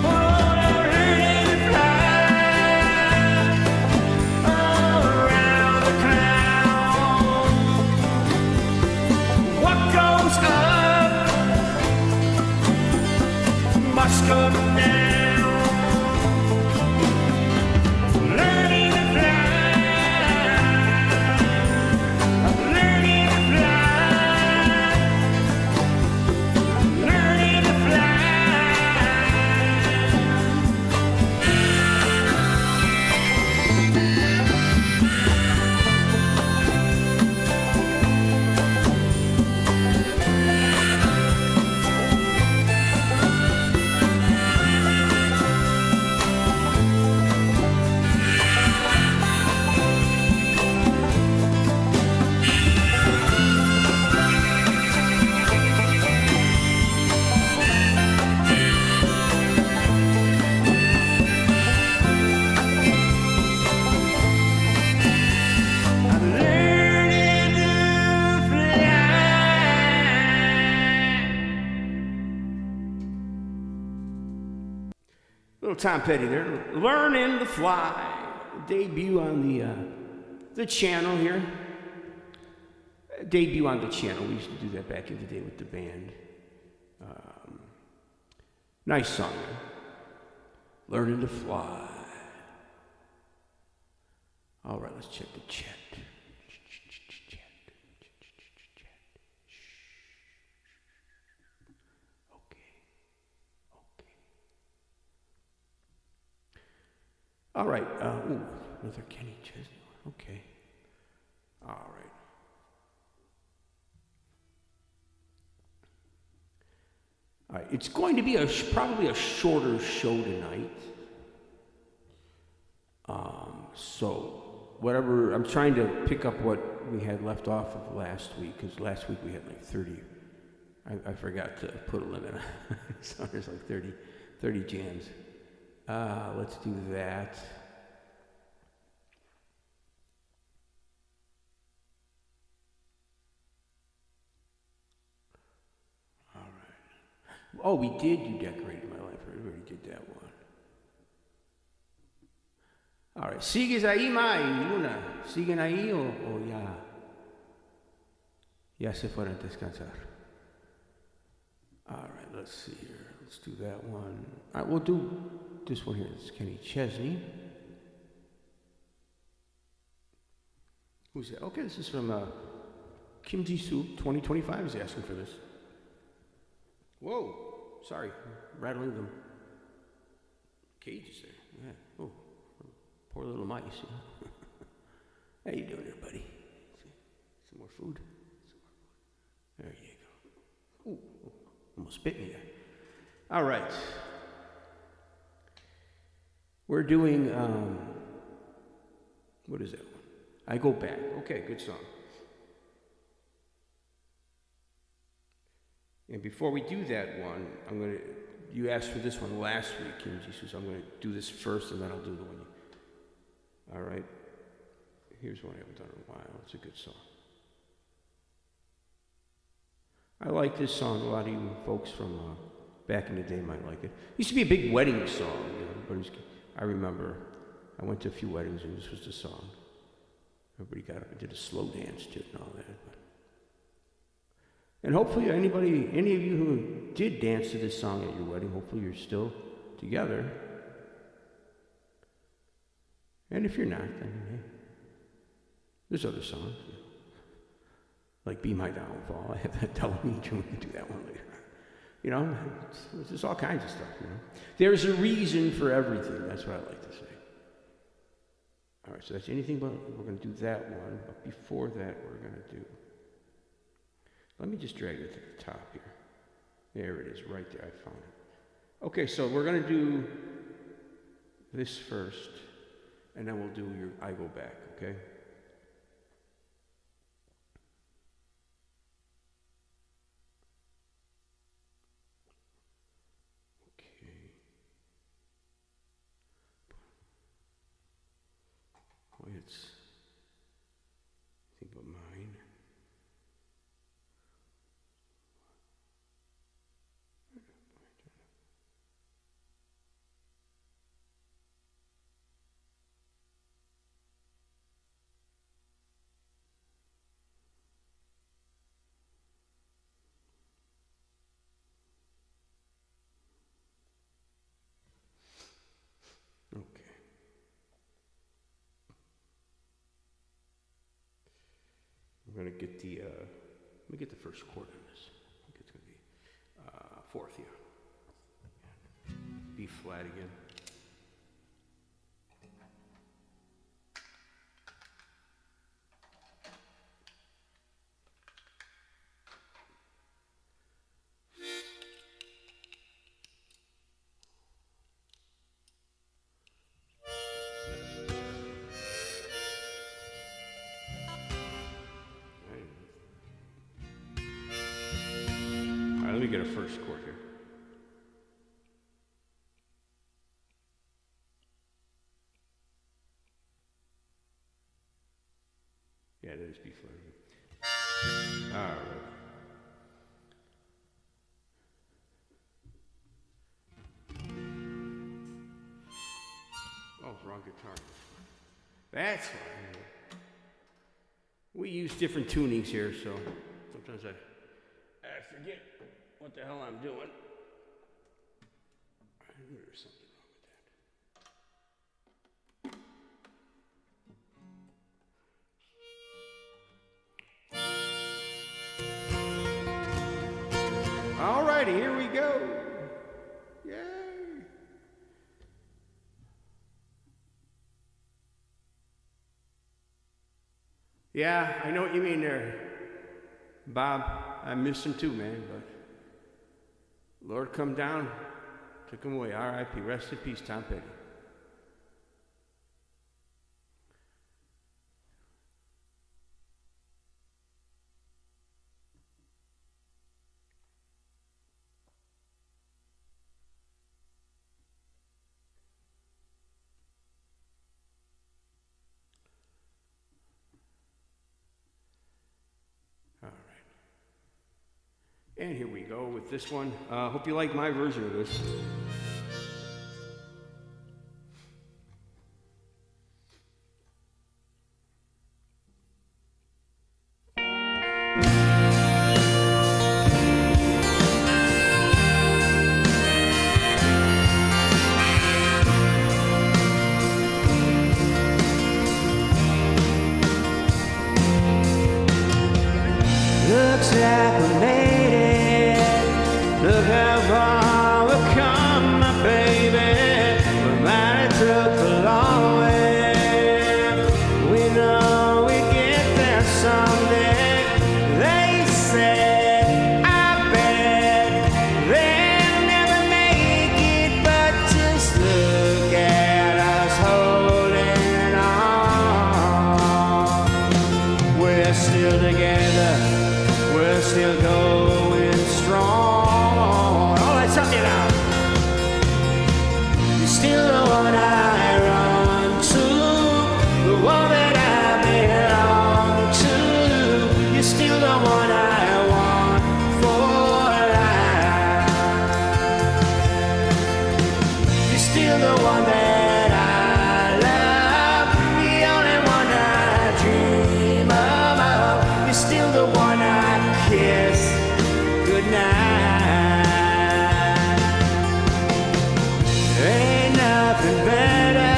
Oh, learning to fly around the clouds. What goes Little Tom Petty there. Learning to Fly. Debut on the channel here. Debut on the channel. We used to do that back in the day with the band. Nice song. Learning to Fly. All right, let's check the chat. All right. Ooh, another Kenny Chesney. Okay. All right. All right. It's going to be probably a shorter show tonight. So whatever. I'm trying to pick up what we had left off of last week, because last week we had like 30. I forgot to put a limit on. So there's like 30 jams. Let's do that. All right. Oh, we did do Decorating My Life. We already did that one. All right. ¿Sigues ahí, Mai, Luna? ¿Siguen ahí o ya se fueron a descansar? All right. Let's see here. Let's do that one. All right. We'll do this one here. This is Kenny Chesney. Who's that? Okay, this is from Kim Ji-soo, 2025 is asking for this. Whoa, sorry, rattling them cages there. Yeah. Oh, poor little mice. How you doing there, buddy? Some more food? There you go. Ooh, almost bit me there. All right. We're doing, what is that one? I Go Back. Okay, good song. And before we do that one, you asked for this one last week, Kim Ji, so I'm going to do this first and then I'll do the one all right? Here's one I haven't done in a while. It's a good song. I like this song. A lot of you folks from back in the day might like it. It used to be a big wedding song, I remember I went to a few weddings and this was the song. Everybody got up and did a slow dance to it and all that. And hopefully any of you who did dance to this song at your wedding, hopefully you're still together. And if you're not, then hey, there's other songs. Like Be My Downfall. I have that double meaning. We can do that one later. You know, there's all kinds of stuff, you know. There's a reason for everything. That's what I like to say. All right, so that's anything but, we're going to do that one. But before that, we're going to do, let me just drag it to the top here. There it is, right there. I found it. Okay, so we're going to do this first, and then we'll do your I Go Back, okay? It's think about mine. Okay. We're going to get the, let me get the first chord on this. I think it's going to be fourth, yeah. B flat again. Let me get a first chord here. Yeah, that is B flat. All right. That's fine. We use different tunings here, so sometimes I forget what the hell I'm doing. I knew there was something wrong with that. All righty, here we go. Yay. Yeah, I know what you mean there, Bob. I miss him too, man, but Lord come down, took him away. R.I.P. Rest in peace, Tom Petty. And here we go with this one. Hope you like my version of this. Looks like we made it. Look how far we've come, my baby. We might have took the long way. We know we get there someday. They said, I bet they'll never make it, but just look at us holding on. We're still together. We're still going strong. Oh, let's suck it out. You're still the one I run to, the one that I belong to. You're still the one I want for life. You're still the one that I love, the only one I dream of. You're still the one I kiss goodnight. Ain't nothing better.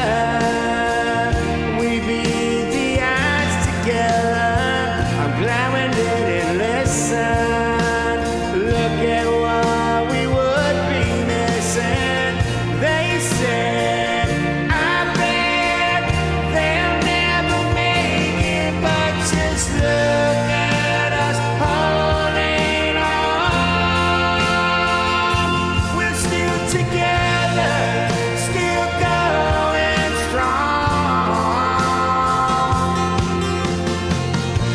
We beat the odds together. I'm glad we didn't listen. Look at what we would be missing. They said, I bet they'll never make it, but just look at us holding on. We're still together, still going strong.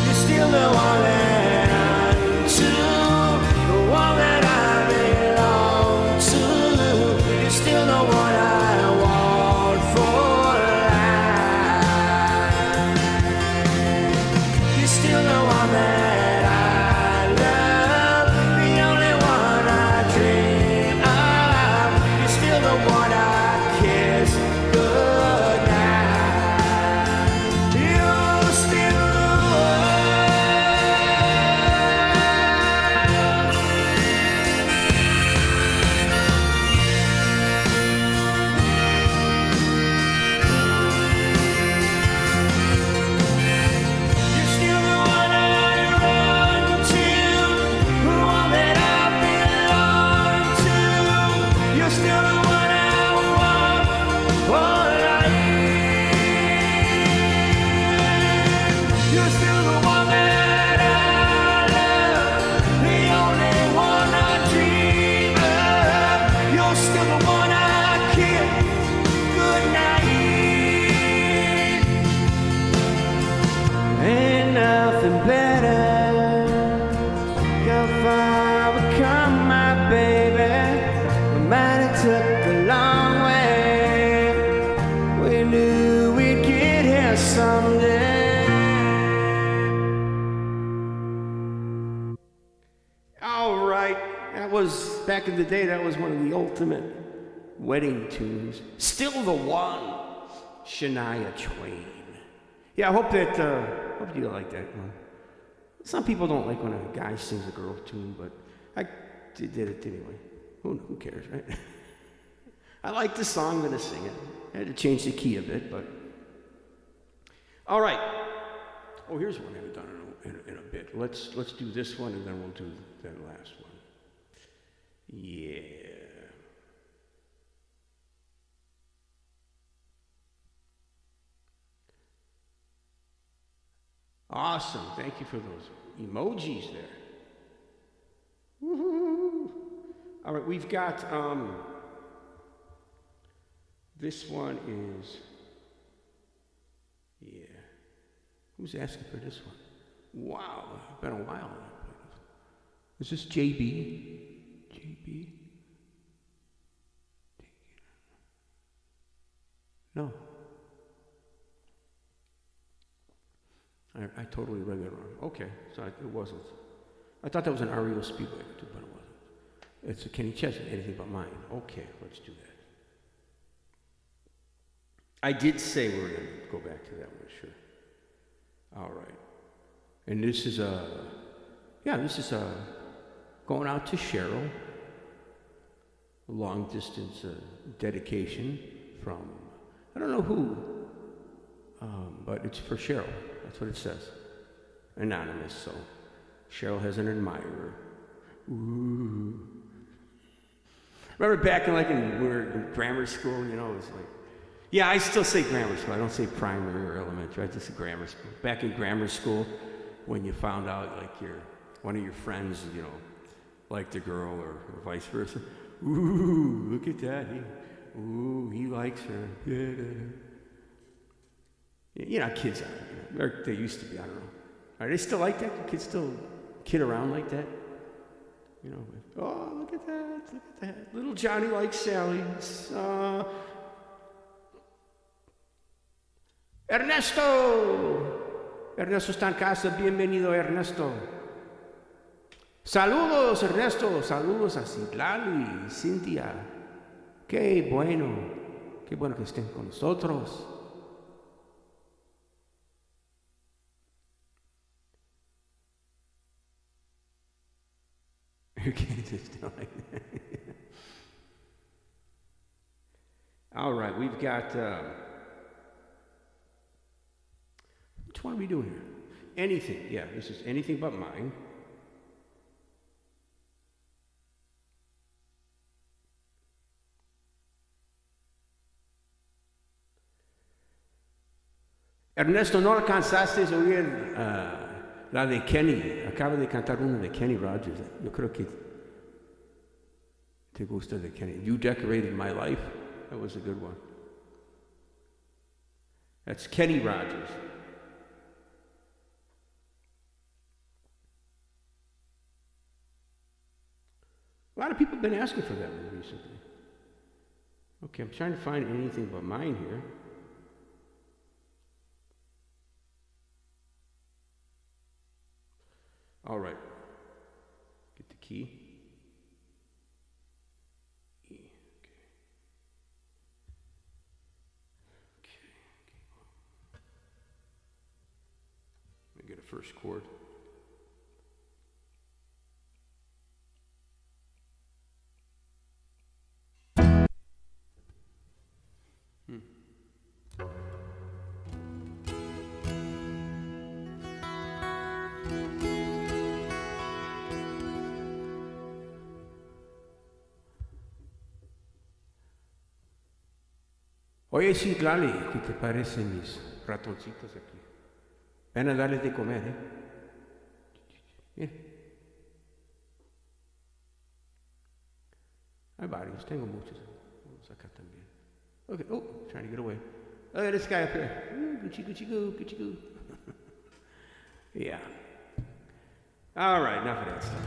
You're still the one that I'm to, the one that I belong to. You're still the one I want for life. You're still the one that I love, the only one I dream of. You're still the one I kiss goodnight. You're still the You're still the one I run to, the one that I belong to. You're still the one I want for life. You're still the one that I love, the only one I dream of. You're still the one I kiss goodnight. Ain't nothing better. How far we come, my baby. We might have took the long way. We knew we'd get here someday. All right. That was, back in the day, that was one of the ultimate wedding tunes. Still the one. Shania Twain. Yeah, I hope you like that one. Some people don't like when a guy sings a girl tune, but I did it anyway. Who cares, right? I like the song, I'm gonna sing it. I had to change the key a bit, but. All right. Oh, here's one I haven't done in a bit. Let's do this one, and then we'll do that last one. Yeah. Awesome. Thank you for those emojis there. Woo-hoo. All right, we've got this one is who's asking for this one? Wow, it's been a while. Is this JB? JB? No. I totally read that wrong. Okay, so it wasn't. I thought that was an REO Speedway, but it wasn't. It's a Kenny Chesney, Anything But Mine. Okay, let's do that. I did say we were going to go back to that one, sure. All right. And this is going out to Cheryl. A long distance dedication from, I don't know who, but it's for Cheryl. That's what it says. Anonymous, so Cheryl has an admirer. Ooh. Remember back in when we were in grammar school, it was like, yeah, I still say grammar school. I don't say primary or elementary. I just say grammar school. Back in grammar school, when you found out one of your friends, liked a girl or vice versa. Ooh, look at that. He likes her. Yeah. Kids are. Or they used to be. I don't know. Are they still like that? Do kids still kid around like that? Oh, look at that. Little Johnny likes Sally. Ernesto está en casa. Bienvenido, Ernesto. Saludos, Ernesto. Saludos a Citlali, Cintia. Qué bueno que estén con nosotros. Okay, just like that. All right, we've got. Which one are we doing here? Anything. Yeah, this is Anything But Mine. Ernesto, ¿no alcanzaste a oír la de Kenny? Acaba de cantar una de Kenny Rogers. Yo creo que te gusta de Kenny. You Decorated My Life. That was a good one. That's Kenny Rogers. A lot of people have been asking for that one recently. Okay, I'm trying to find Anything But Mine here. All right. Get the key. E. Okay. Let me get a first chord. Oye, sí, Lali, ¿qué te parecen mis ratoncitos aquí? Ven a darles de comer, ¿eh? Mira. Hay varios, tengo muchos. Vamos acá también. Okay, oh, trying to get away. Look at this guy up here. Gucci, Gucci, goo, Gucci, goo. Yeah. All right, enough of that stuff.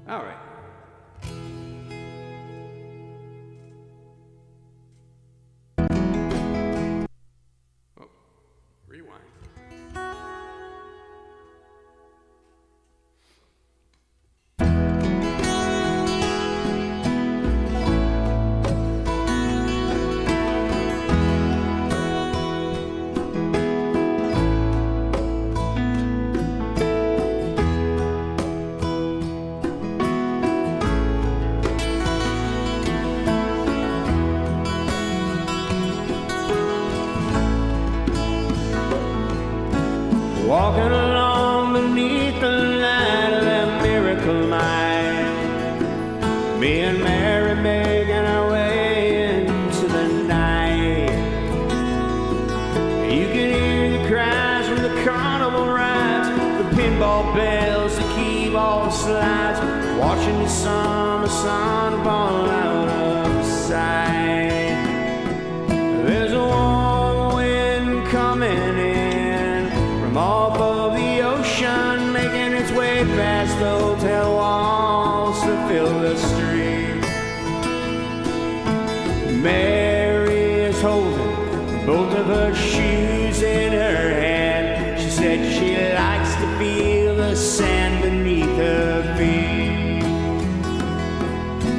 All right. Oh. pinball bells, the keyboard slides, watching the summer sun fall out of sight. There's a warm wind coming in from off of the ocean, making its way past the hotel walls to fill the street. Mary is holding both of her shoes in her hand. She said she likes to feel the sand beneath her feet.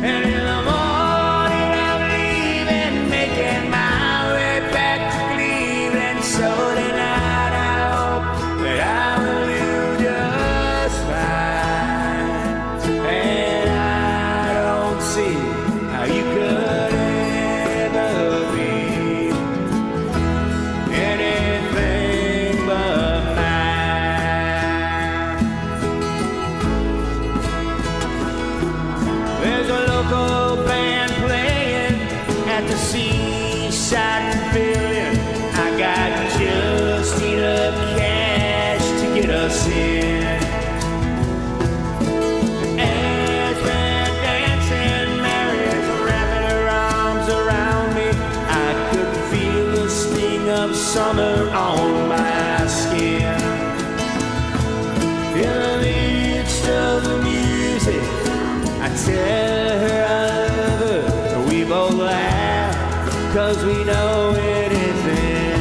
And in the morning I'm leaving, making my way back to Cleveland. So tonight I hope that I will do just fine. And I don't see how you could ever be anything but mine. There's a local band playing at the Seaside Pavilion. I got just enough cash to get us in. As we're dancing, Mary's wrapping her arms around me. I could feel the sting of summer on my skin. In the midst of the music, I tell her I love her. We both laugh, 'cause we know it isn't.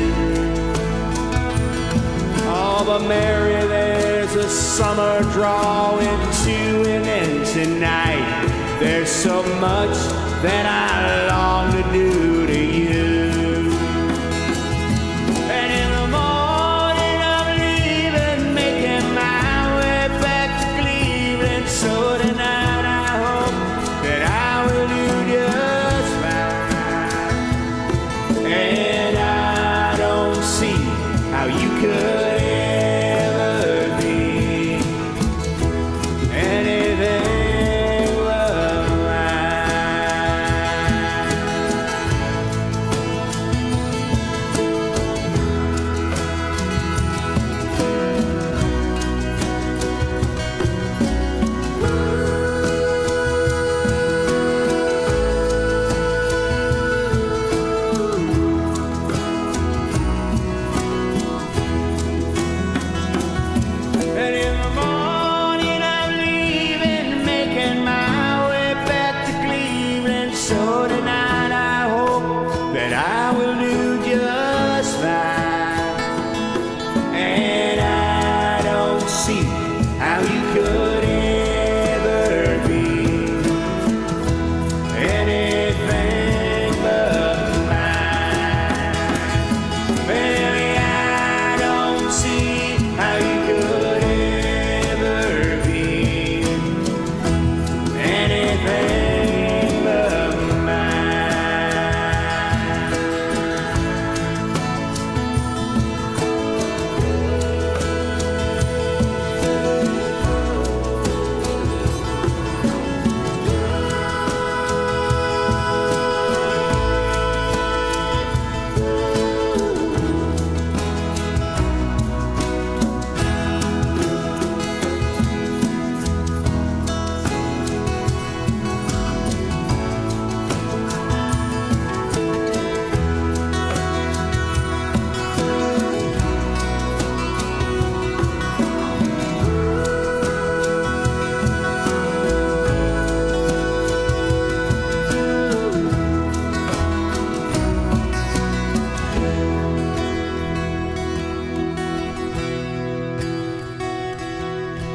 Oh, but Mary, there's a summer drawing to an end tonight. There's so much that I long to do to you. And in the morning I'm leaving, making my way back to Cleveland. So tonight I hope that I will do just fine. And I don't see how you could ever be anything but mine. And in the morning I'm leaving, making my way back to Cleveland. So tonight I hope that I will do just fine. And I don't see how you could ever be anything but mine. Baby, I don't see how you could ever be anything but mine.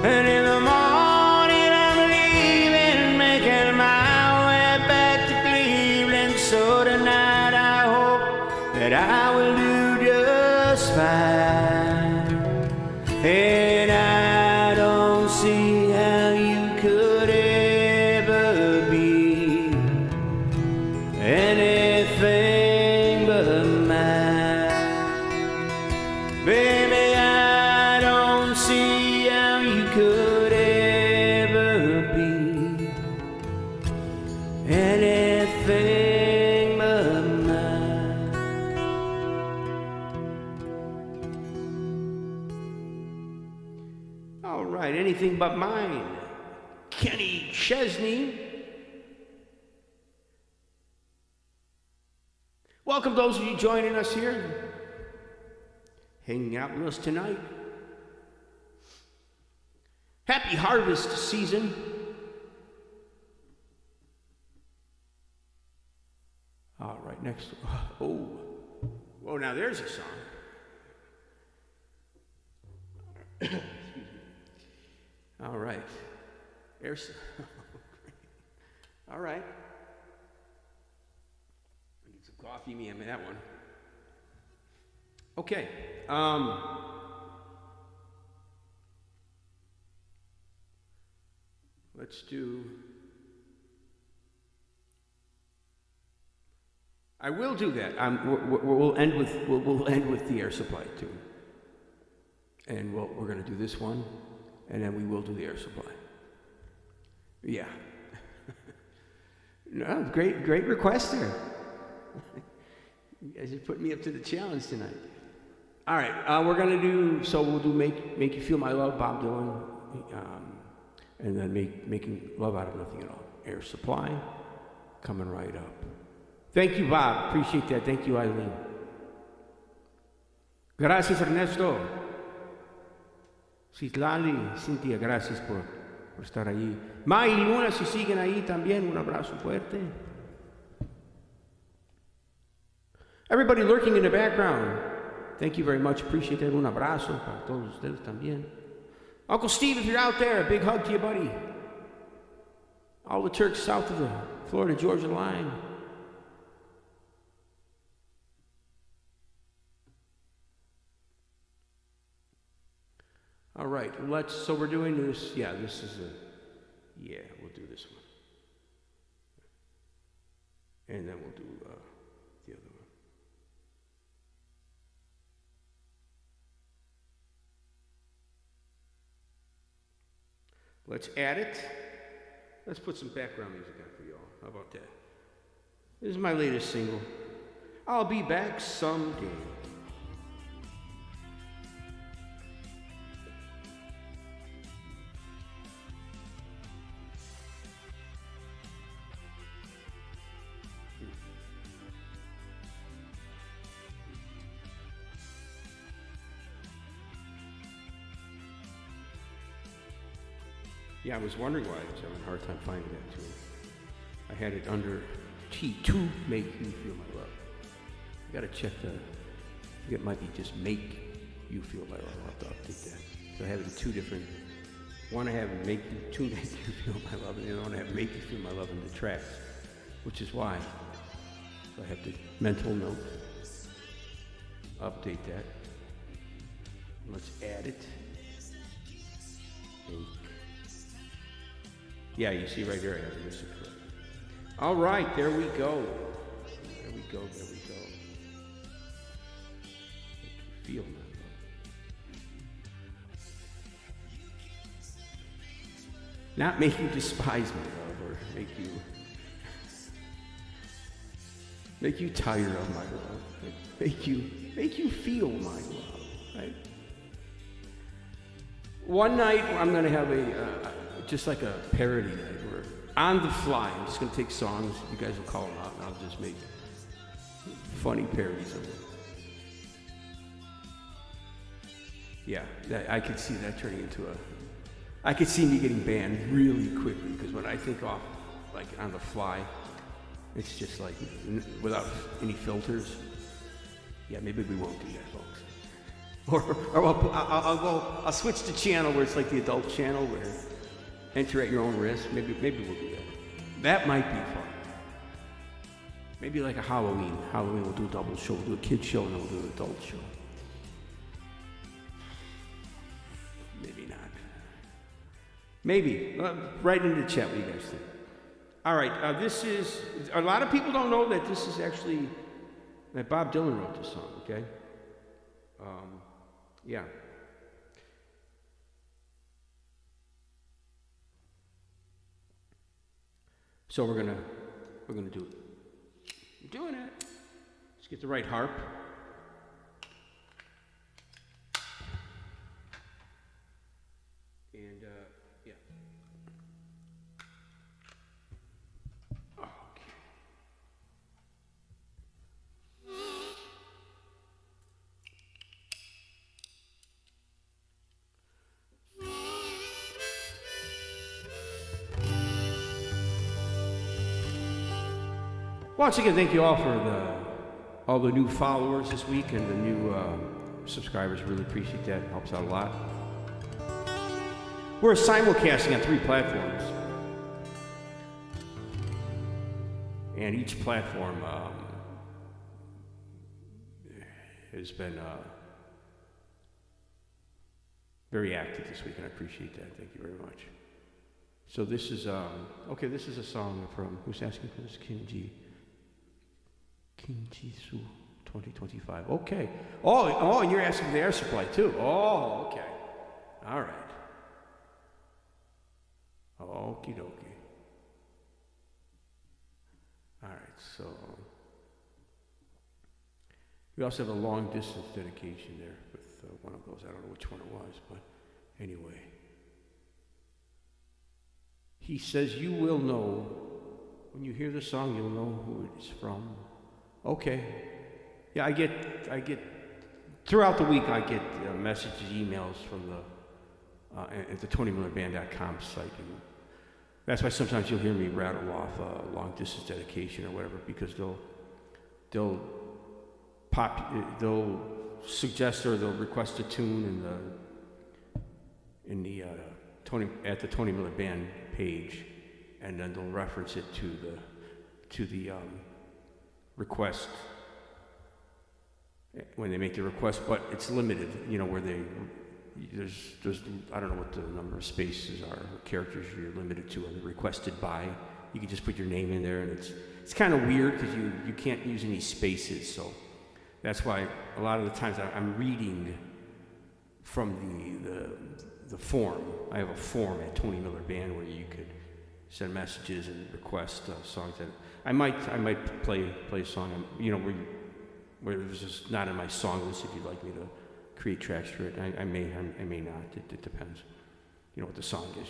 And in the morning I'm leaving, making my way back to Cleveland. So tonight I hope that I will do just fine. And I don't see how you could ever be anything but mine. Baby, I don't see how you could ever be anything but mine. All right, anything but mine. Kenny Chesney. Welcome those of you joining us here, hanging out with us tonight. Happy harvest season. All right, next. Oh, whoa, now there's a song. Excuse me. All right. There's. All right. I need some coffee, me, I mean that one. Okay. Let's do. I will do that. We'll end with the air supply too, and we're going to do this one, and then we will do the air supply. Yeah. No, great request there. You guys are putting me up to the challenge tonight. All right, we're going to do. So we'll do "Make You Feel My Love," Bob Dylan, and then making love out of nothing at all. Air supply, coming right up. Thank you, Bob. Appreciate that. Thank you, Eileen. Gracias, Ernesto. Citlali, Cintia, gracias por estar allí. May y Luna, si siguen ahí también, un abrazo fuerte. Everybody lurking in the background, thank you very much. Appreciate that. Un abrazo para todos ustedes también. Uncle Steve, if you're out there, a big hug to you, buddy. All the Turks south of the Florida-Georgia line. All right, so we're doing this, we'll do this one. And then we'll do the other one. Let's add it. Let's put some background music on for y'all. How about that? This is my latest single. I'll be back someday. Yeah, I was wondering why I was having a hard time finding that too. I had it under T, to make you feel my love. I gotta check it might be just make you feel my love. I'll have to update that. So I have it in two different, one I have make you, to make you feel my love, and the other one I have make you feel my love in the tracks, which is why I have to mental note, update that. Let's add it. Make. Yeah, you see right here I have the music for it. All right, there we go. There we go. Make you feel my love. Not make you despise my love or make you tired of my love. Make you feel my love, right? One night I'm going to have just like a parody night where on the fly, I'm just going to take songs, you guys will call them out, and I'll just make funny parodies of them. Yeah, I could see that turning into I could see me getting banned really quickly, because when I think off, like on the fly, it's just like, without any filters. Yeah, maybe we won't do that, folks. Or I'll switch to channel where it's like the adult channel where enter at your own risk. Maybe we'll do that. That might be fun. Maybe like a Halloween. Halloween we'll do a double show. We'll do a kid show and then we'll do an adult show. Maybe not. Maybe. Write into the chat what you guys think. All right. This is, a lot of people don't know that this is actually, that Bob Dylan wrote this song, okay? Yeah. So we're gonna do it. I'm doing it. Let's get the right harp. Once again, thank you all for all the new followers this week and the new subscribers. Really appreciate that. Helps out a lot. We're simulcasting on 3 platforms. And each platform has been very active this week, and I appreciate that. Thank you very much. So this is, okay, this is a song from, who's asking for this? Kinji Su 2025. Okay. Oh, and you're asking for the air supply too. Oh, okay. All right. Okie dokie. All right, so we also have a long distance dedication there with one of those. I don't know which one it was, but anyway. He says, you will know, when you hear the song, you'll know who it's from. Okay. Yeah, I get, throughout the week, I get messages, emails from at the TonyMillerBand.com site. And that's why sometimes you'll hear me rattle off a long distance dedication or whatever, because they'll suggest or they'll request a tune at the Tony Miller Band page, and then they'll reference it to the request when they make the request, but it's limited, where there's I don't know what the number of spaces are, or characters you're limited to, and requested by. You can just put your name in there, and it's kind of weird because you can't use any spaces, so that's why a lot of the times I'm reading from the form. I have a form at Tony Miller Band where you could send messages and request songs that I might play a song, where it was just not in my song list. If you'd like me to create tracks for it, I may not. It depends. What the song is.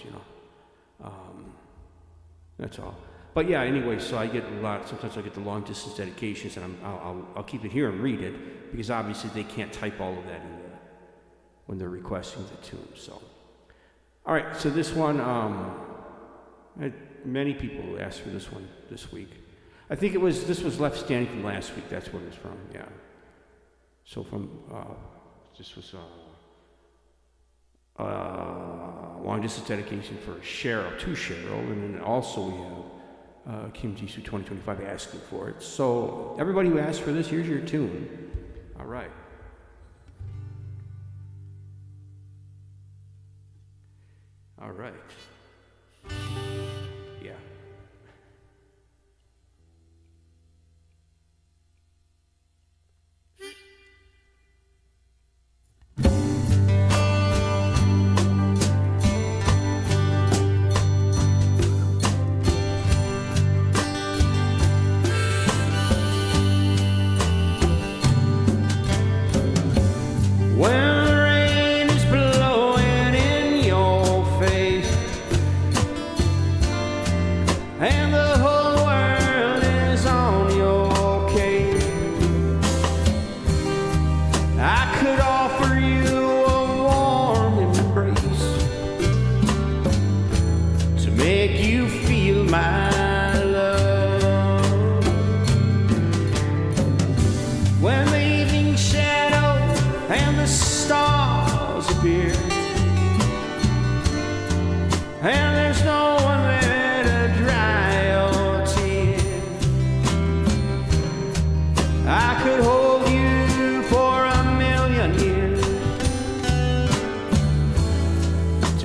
That's all. But yeah, anyway, so I get a lot. Sometimes I get the long distance dedications, and I'll keep it here and read it, because obviously they can't type all of that in when they're requesting the tune. So, all right. So this one, many people asked for this one this week. I think this was left standing from last week. That's what it's from. Yeah. So this was long distance dedication for Cheryl, to Cheryl, and then also we have Kim Jisoo 2025 asking for it. So everybody who asked for this, here's your tune. All right. All right. Yeah.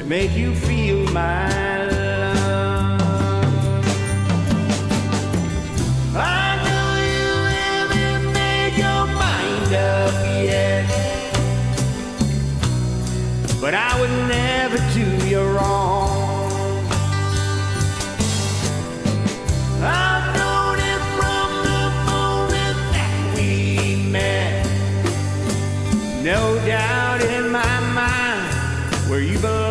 Make you feel my love. I know you haven't made your mind up yet, but I would never do you wrong. I've known it from the moment that we met. No doubt in my mind where you belong.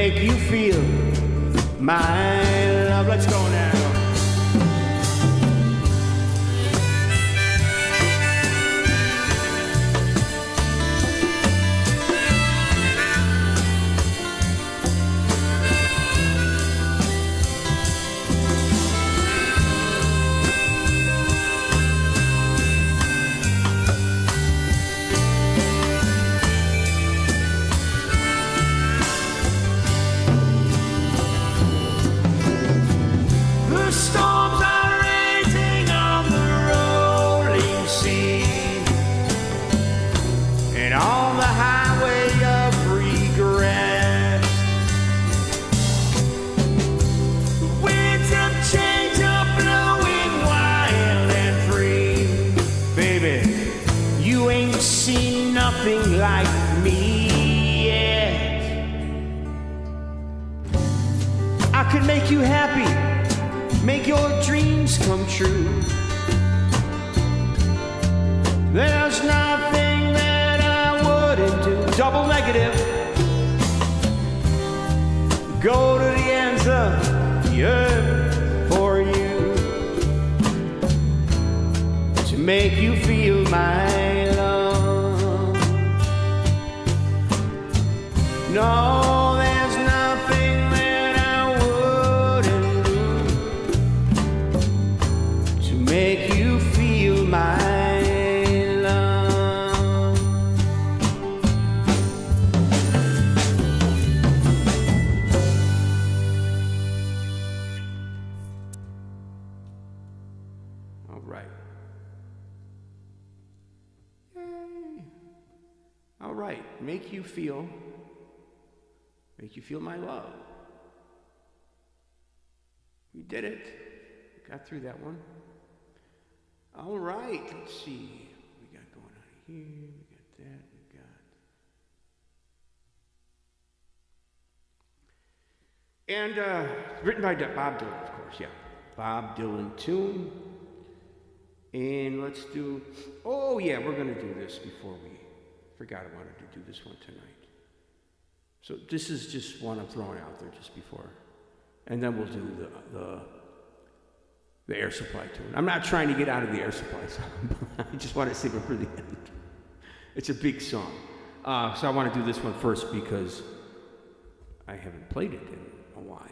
make you feel my love. Let's go now. Like me yet. I could make you happy, make your dreams come true. There's nothing that I wouldn't do. Double negative. Go to the ends of the earth for you to make you feel my love. No, there's nothing that I wouldn't do to make you feel my love. All right. Yay. All right, make you feel my love. We did it. Got through that one. All right, let's see. We got going on here. We got that. We got. And written by Bob Dylan, of course. Yeah, Bob Dylan tune. And let's do. Oh yeah, we're gonna do this before we. Forgot I wanted to do this one tonight. So this is just one I'm throwing out there just before. And then we'll do the air supply tune. I'm not trying to get out of the air supply song. I just want to save it for the end. It's a big song. So I want to do this one first because I haven't played it in a while.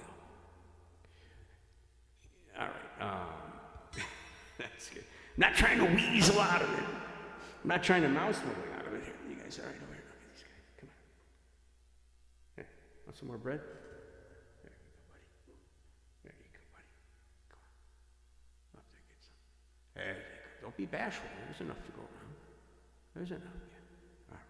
All right. That's good. I'm not trying to weasel out of it. I'm not trying to mouse my way out of it here. You guys all right over here? Look at these guys. Come on. Hey, want some more bread? There you go, buddy. There you go, buddy. Come on. Up there, get some. There you go. Don't be bashful. There's enough to go around. There's enough, yeah. All right.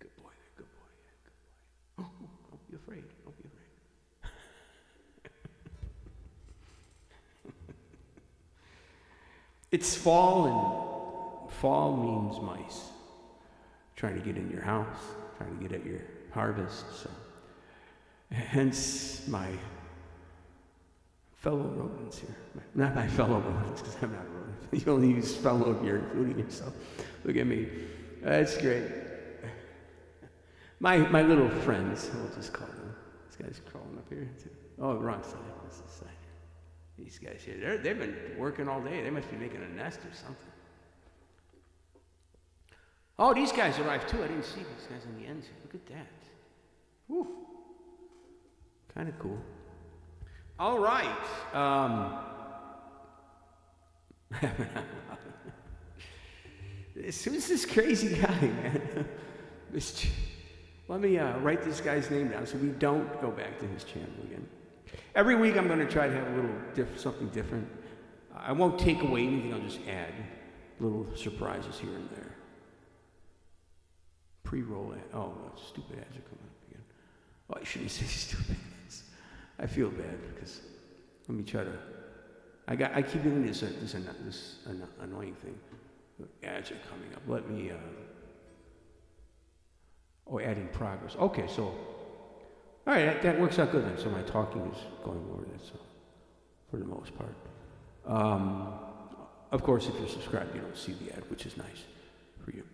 Good boy there. Good boy. Yeah, good boy. Oh, don't be afraid. Don't be afraid. It's fall, and fall means mice. Trying to get in your house, trying to get at your harvest. So, hence my fellow rodents here. Not my fellow rodents, because I'm not a rodent. You only use fellow if you're including yourself. Look at me. That's great. My little friends, we'll just call them. This guy's crawling up here too. Oh, wrong side. This is the side. These guys here, they've been working all day. They must be making a nest or something. Oh, these guys arrived too. I didn't see these guys on the ends here. Look at that. Whew. Kind of cool. All right. Who's this crazy guy, man? Let me write this guy's name down so we don't go back to his channel again. Every week I'm going to try to have a little something different. I won't take away anything, I'll just add little surprises here and there. Pre-roll ad. Oh, stupid ads are coming up again. Oh, I shouldn't say stupid ads. I feel bad because let me try to. I keep getting this annoying thing. Ads are coming up. Let me. Ad in progress. Okay, so. All right, that works out good then. So my talking is going over that, so for the most part. Of course, if you're subscribed, you don't see the ad, which is nice for you.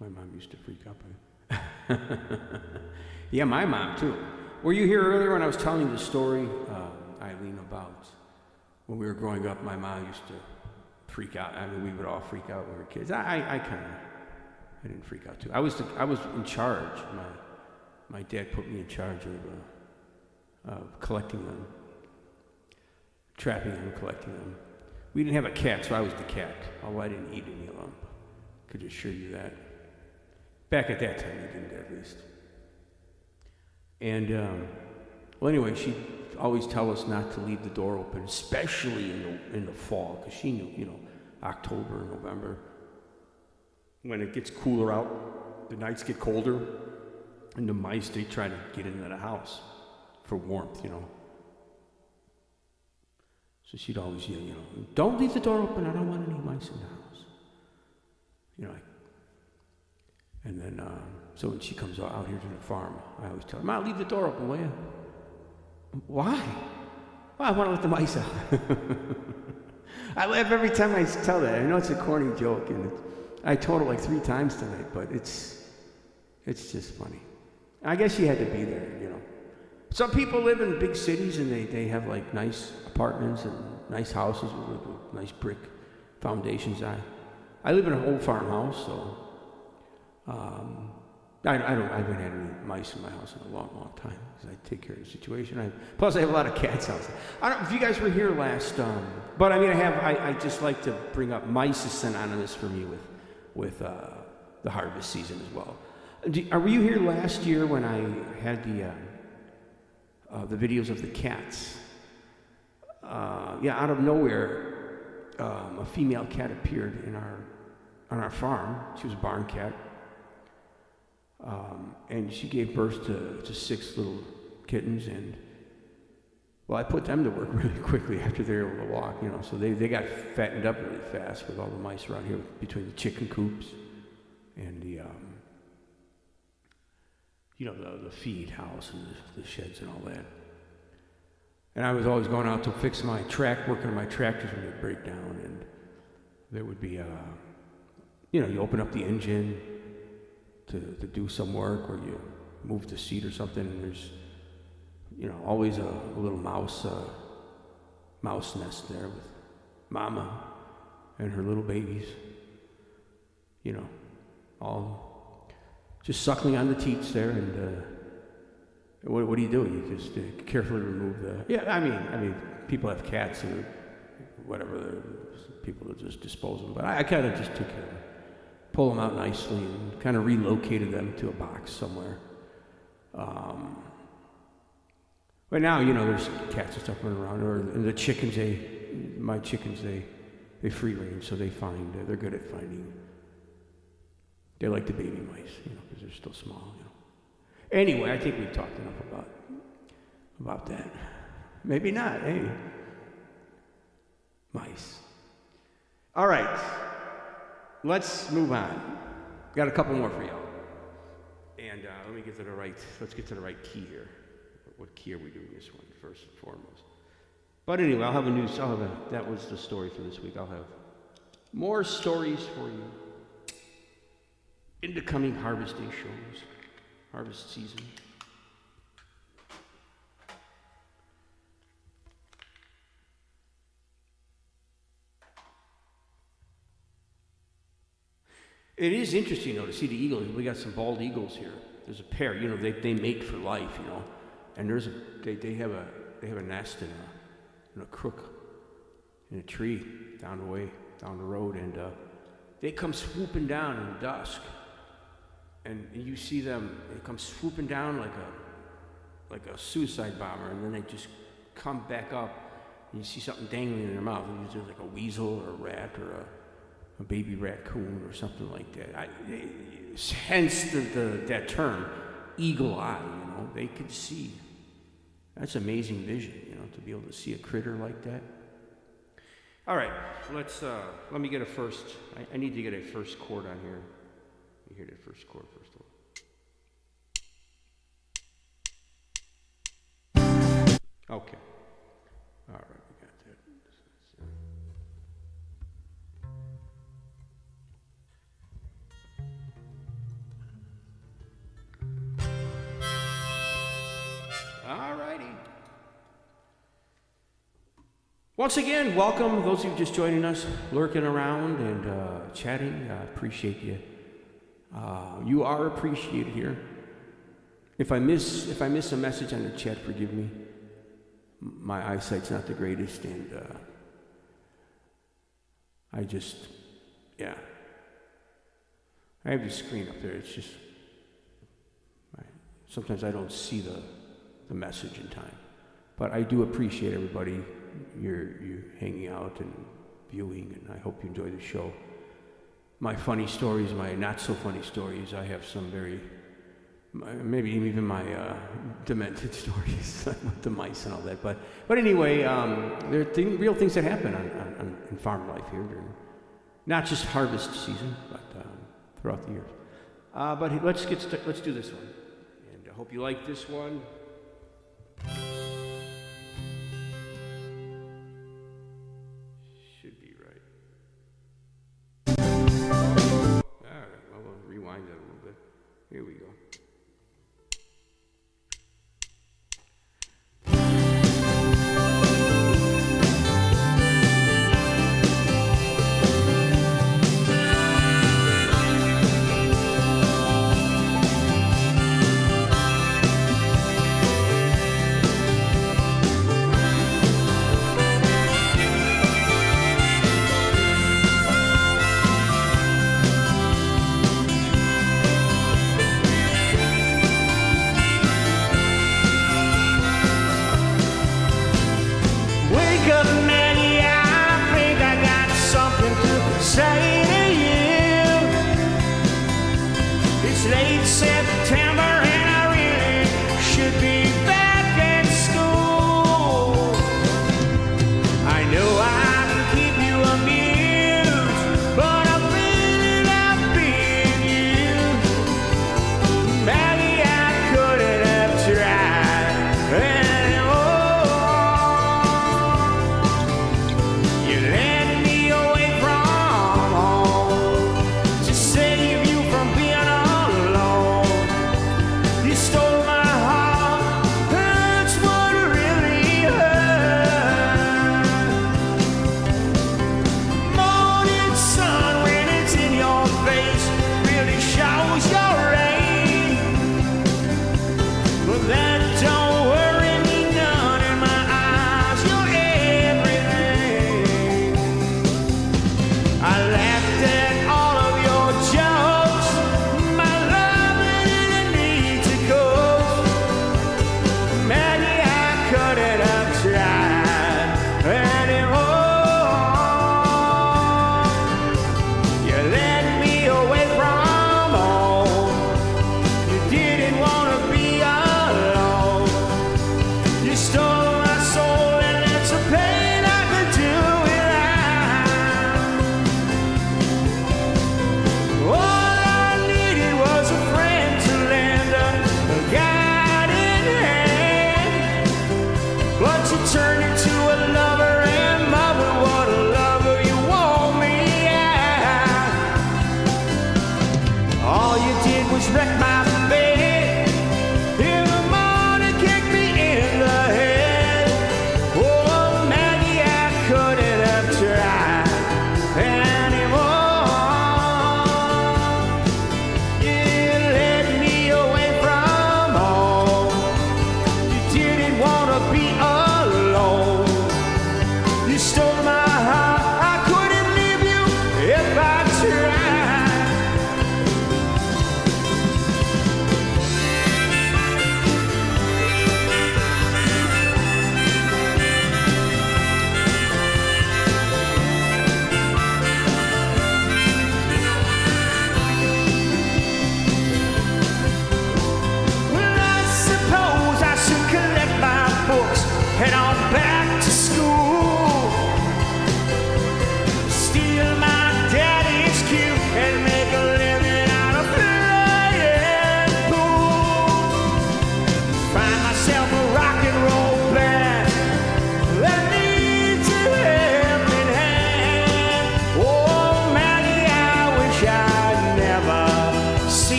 My mom used to freak out by it. Yeah, my mom too. Were you here earlier when I was telling you the story, Eileen, about when we were growing up? My mom used to freak out. I mean, we would all freak out when we were kids. I didn't freak out too. I was in charge. My dad put me in charge of collecting them, trapping them, collecting them. We didn't have a cat, so I was the cat. Although I didn't eat any of them. Could assure you that. Back at that time, I didn't, at least. And, well, anyway, she'd always tell us not to leave the door open, especially in the fall, because she knew, you know, October, November, when it gets cooler out, the nights get colder, and the mice, they try to get into the house for warmth, you know. So she'd always yell, you know, don't leave the door open, I don't want any mice in the house. You know, and then, so when she comes out here to the farm, I always tell her, Ma, leave the door open, will you? Why? Well, I want to let the mice out. I laugh every time I tell that. I know it's a corny joke, and I told it like 3 times tonight, but it's just funny. I guess she had to be there, you know. Some people live in big cities, and they have like nice apartments and nice houses with nice brick foundations. I live in an old farmhouse, so I haven't had any mice in my house in a long, long time because I take care of the situation. Plus, I have a lot of cats outside. I don't know if you guys were here last, but I mean, I just like to bring up mice is synonymous for me with the harvest season as well. Were you here last year when I had the videos of the cats? Yeah, out of nowhere, a female cat appeared on our farm. She was a barn cat. And she gave birth to 6 little kittens, and well, I put them to work really quickly after they were able to walk, you know, so they got fattened up really fast with all the mice around here between the chicken coops and the you know, the feed house and the sheds and all that. And I was always going out to fix my working on my tractors when they'd break down, and there would be you know, you open up the engine to do some work, or you move the seat or something, and there's, you know, always a little mouse nest there with Mama and her little babies, you know, all just suckling on the teats there. And what do? You just carefully remove the. Yeah, I mean, people have cats or whatever. People that just dispose them, but I kind of just took care of them. Pull them out nicely and kind of relocated them to a box somewhere. But now, you know, there's cats and stuff running around, or the chickens, my chickens, they free range, so they're good at finding, they like the baby mice, you know, because they're still small, you know. Anyway, I think we've talked enough about that. Maybe not, hey. Mice. All right. Let's move on. Got a couple more for y'all. And let's get to the right key here. What key are we doing this one first and foremost? But anyway, that was the story for this week. I'll have more stories for you in the coming Harvest Day shows, harvest season. It is interesting, though, to see the eagles. We got some bald eagles here. There's a pair. You know, they mate for life. You know, and they have a nest in a crook in a tree down the road, and they come swooping down in dusk, and you see them. They come swooping down like a suicide bomber, and then they just come back up, and you see something dangling in their mouth. It's usually like a weasel or a rat or a baby raccoon or something like that. Hence that term, eagle eye, you know, they could see. That's amazing vision, you know, to be able to see a critter like that. All right, let me get a first, I need to get a first chord on here. You hear that first chord first of all. Okay. All right, we got that. Once again, welcome those of you just joining us, lurking around and chatting. I appreciate you. You are appreciated here. If I miss a message on the chat, forgive me. My eyesight's not the greatest, and I have the screen up there. It's just sometimes I don't see the message in time, but I do appreciate everybody. You hanging out and viewing, and I hope you enjoy the show. My funny stories, my not so funny stories. I have some very, maybe even my demented stories with the mice and all that. But anyway, there are real things that happen in farm life here, during, not just harvest season, but throughout the years. But let's do this one, and I hope you like this one. Here we go.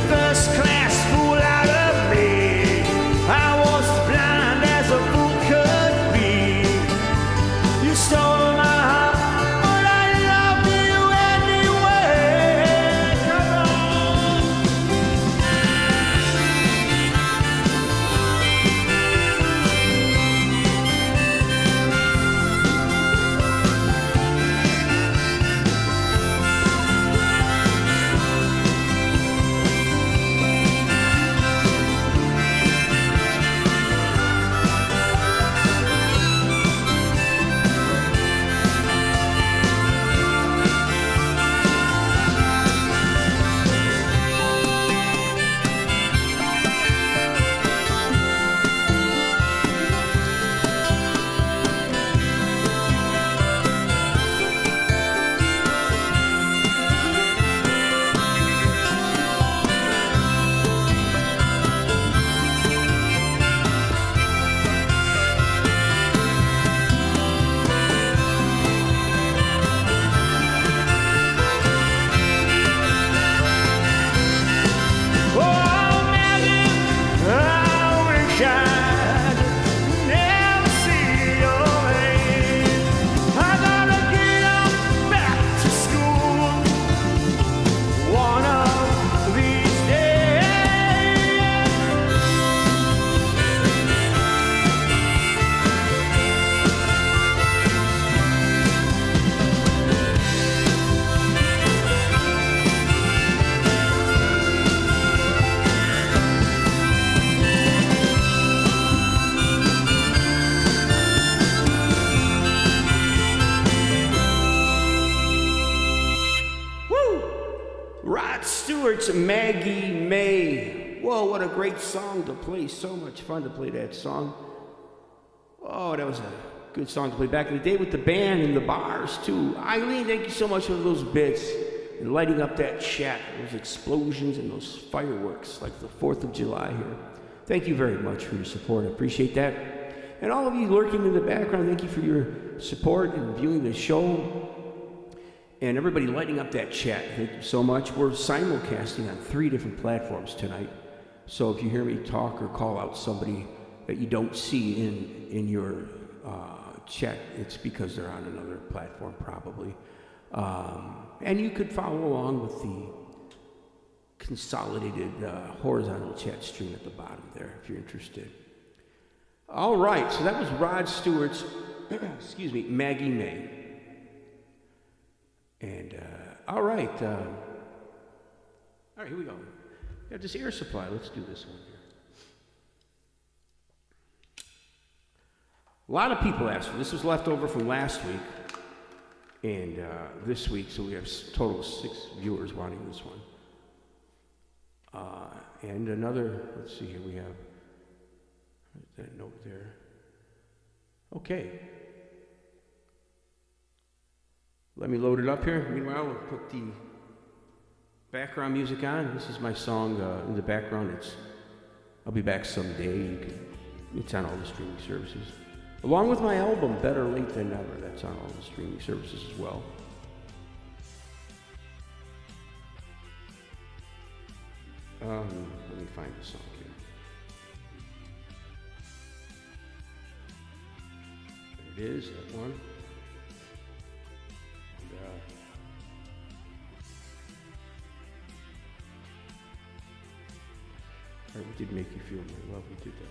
First class fool out of me. Stewart's Maggie May. Whoa, what a great song to play. So much fun to play that song. Oh, that was a good song to play back in the day with the band and the bars, too. Eileen, thank you so much for those bits and lighting up that chat, those explosions and those fireworks like the 4th of July here. Thank you very much for your support. I appreciate that. And all of you lurking in the background, thank you for your support and viewing the show. And everybody lighting up that chat, thank you so much. We're simulcasting on 3 different platforms tonight. So if you hear me talk or call out somebody that you don't see in your chat, it's because they're on another platform probably. And you could follow along with the consolidated horizontal chat stream at the bottom there if you're interested. All right, so that was Rod Stewart's, excuse me, Maggie May. And, all right, here we go. We have this air supply. Let's do this one here. A lot of people asked for this. Was left over from last week and this week, so we have a total of 6 viewers wanting this one. And another, let's see here, we have that note there. Okay. Let me load it up here. Meanwhile, we'll put the background music on. This is my song in the background. I'll Be Back Someday. It's on all the streaming services. Along with my album, Better Late Than Never. That's on all the streaming services as well. Let me find the song here. There it is, that one. We did Make You Feel My Love. We did that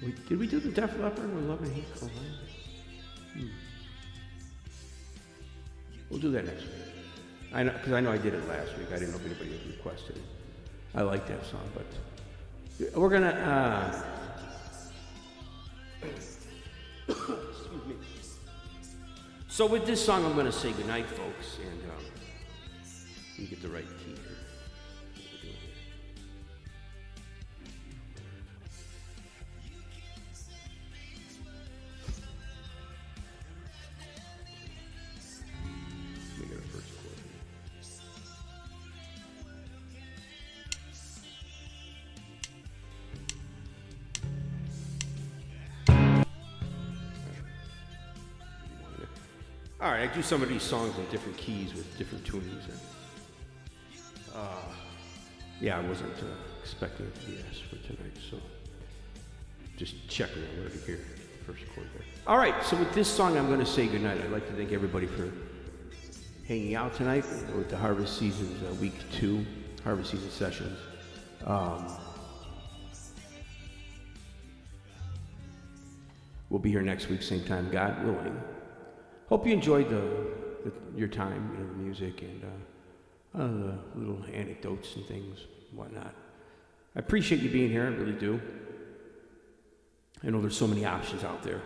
one. Did we do the Def Leppard with Love and Hate Collide? We'll do that next week. I know, because I know I did it last week. I didn't know if anybody had requested it. I like that song, but we're gonna. Excuse me. So with this song, I'm gonna say goodnight, folks, and. You get the right key here. Let me get a first chord here. All right, I do some of these songs in different keys with different tunings. Yeah, I wasn't expecting it to be asked for tonight, so just checking. I wanted to hear the first chord there. All right, so with this song, I'm going to say goodnight. I'd like to thank everybody for hanging out tonight with the Harvest Season's Week 2, Harvest Season Sessions. We'll be here next week, same time, God willing. Hope you enjoyed your time, the music, and the little anecdotes and things, whatnot. I appreciate you being here, I really do. I know there's so many options out there.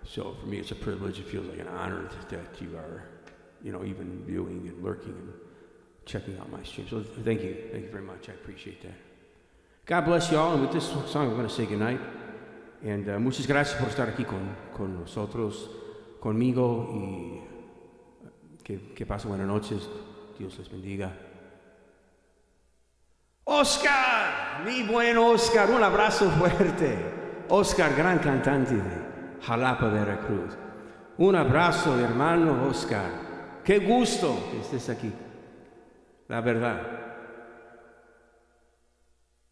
So for me, it's a privilege. It feels like an honor that you are, even viewing and lurking and checking out my stream. So thank you very much. I appreciate that. God bless you all. And with this song, I'm going to say goodnight. And muchas gracias por estar aquí con nosotros, conmigo, y que pasen buenas noches. Dios les bendiga. Oscar, mi buen Oscar, un abrazo fuerte. Oscar, gran cantante de Jalapa, Veracruz. Un abrazo, hermano Oscar. Qué gusto que estés aquí. La verdad.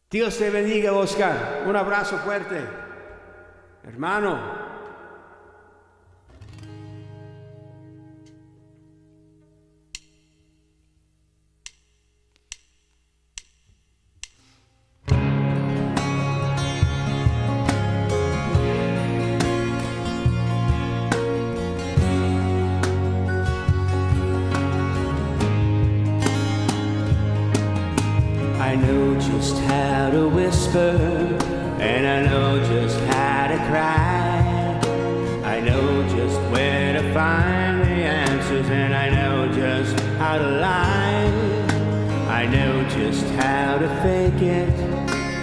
Dios te bendiga, Oscar. Un abrazo fuerte. Hermano. I know just how to whisper, and I know just how to cry. I know just where to find the answers, and I I know just how to lie. I know just how to fake it,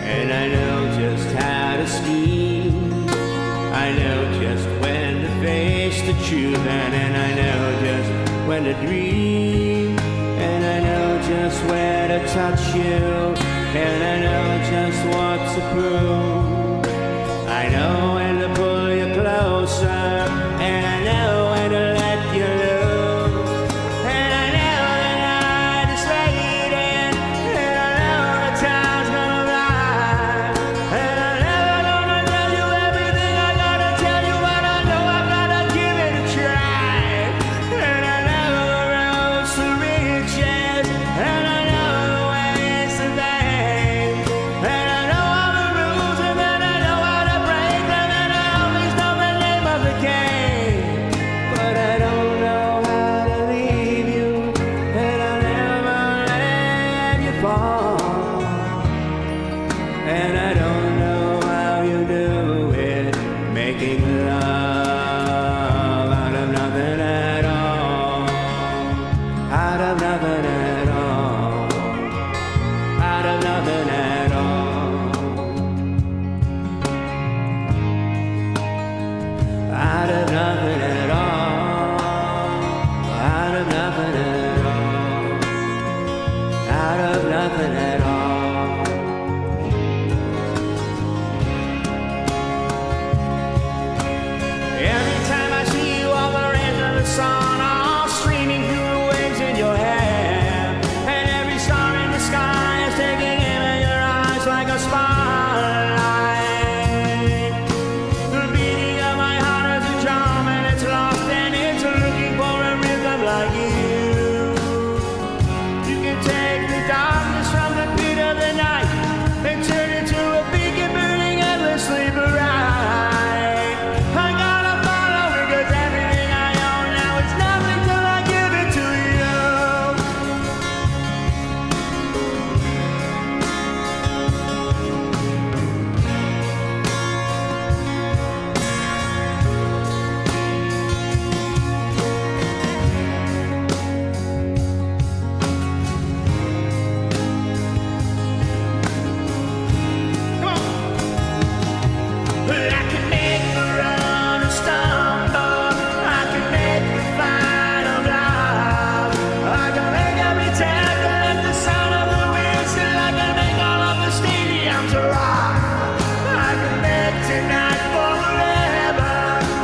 and I know just how to scheme. I know just when to face the truth, and I know just when to dream. And I know just where to touch you, and I know just what to prove. I know when to pull you closer, and I know when to let you loose. And I know the night is fading, and I know the time's gonna fly. And I'm never gonna tell you everything I gotta tell you, but I know I gotta give it a try. And I know the roads to riches, and I know the ways to fame. And I know all the rules, and then I know how to break them, and I always know the name of the game. But I don't know how to leave you, and I'll never let you fall. And I don't know how you do it, making love out of nothing at all. Out of nothing at all. Out of nothing at all. Out of nothing at all. Out of nothing at all. Out of nothing at all. Every time I see you over the edge of the sun, all streaming through the waves in your hair, and every star in the sky is taking aim in your eyes like a spotlight. The beating of my heart is a drum, and it's lost, and it's looking for a rhythm like you. You can take the darkness from the pit of the night and turn it to a beacon burning endlessly bright. I gotta follow because everything I own now is nothing till I give it to you. Come on. Well, I can make the runner stumble. I can make the final blow. I can make every tackle at the sound of the whistle. I can make all of the stadiums rock. I can make tonight forever,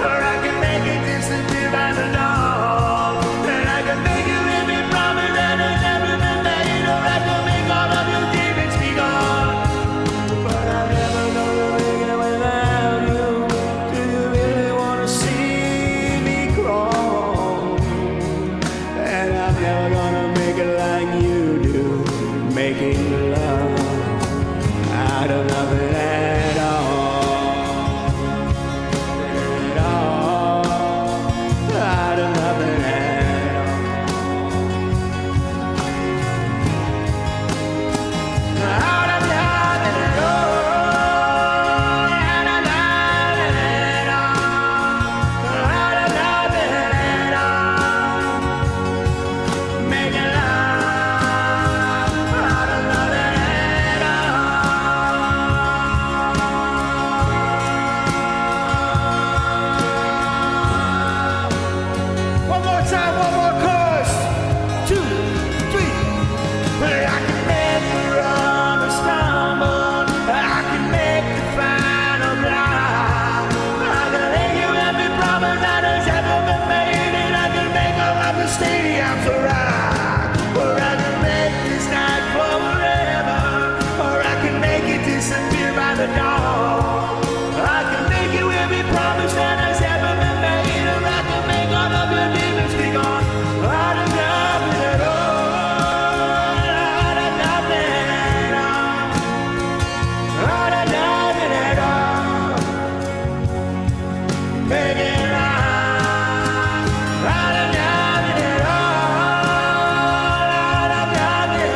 or I can make it disappear by the dawn. And I can make you every promise that has never been made, or I can make all of your demons be gone. But I'm never gonna make it without you. Do you really wanna see me crawl? And I'm never gonna make it like you do, making love out of nothing at all. At all. Out of nothing at all. Out of nothing at all. Out of nothing at all. Out of nothing at all. Making love out of nothing at all. One more time, one more chorus. 2, 3. Well, I can make the runner stumble. I can make the final blow. I can make you every promise that has ever been made, and I can make all of the stadiums rock. Or I can make this night forever, or I can make it disappear by the dawn. I can make you every promise that has ever been made, or I can make all of your demons be gone. Out of nothing at all. Out of nothing at all. Out of nothing at all. Making love out of nothing at all. Out of nothing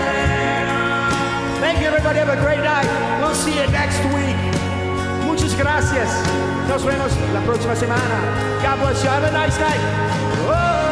at all. Thank you, everybody. Have a great night. We'll see you next week. Muchas gracias. Nos vemos la próxima semana. God bless you. Have a nice night. Whoa.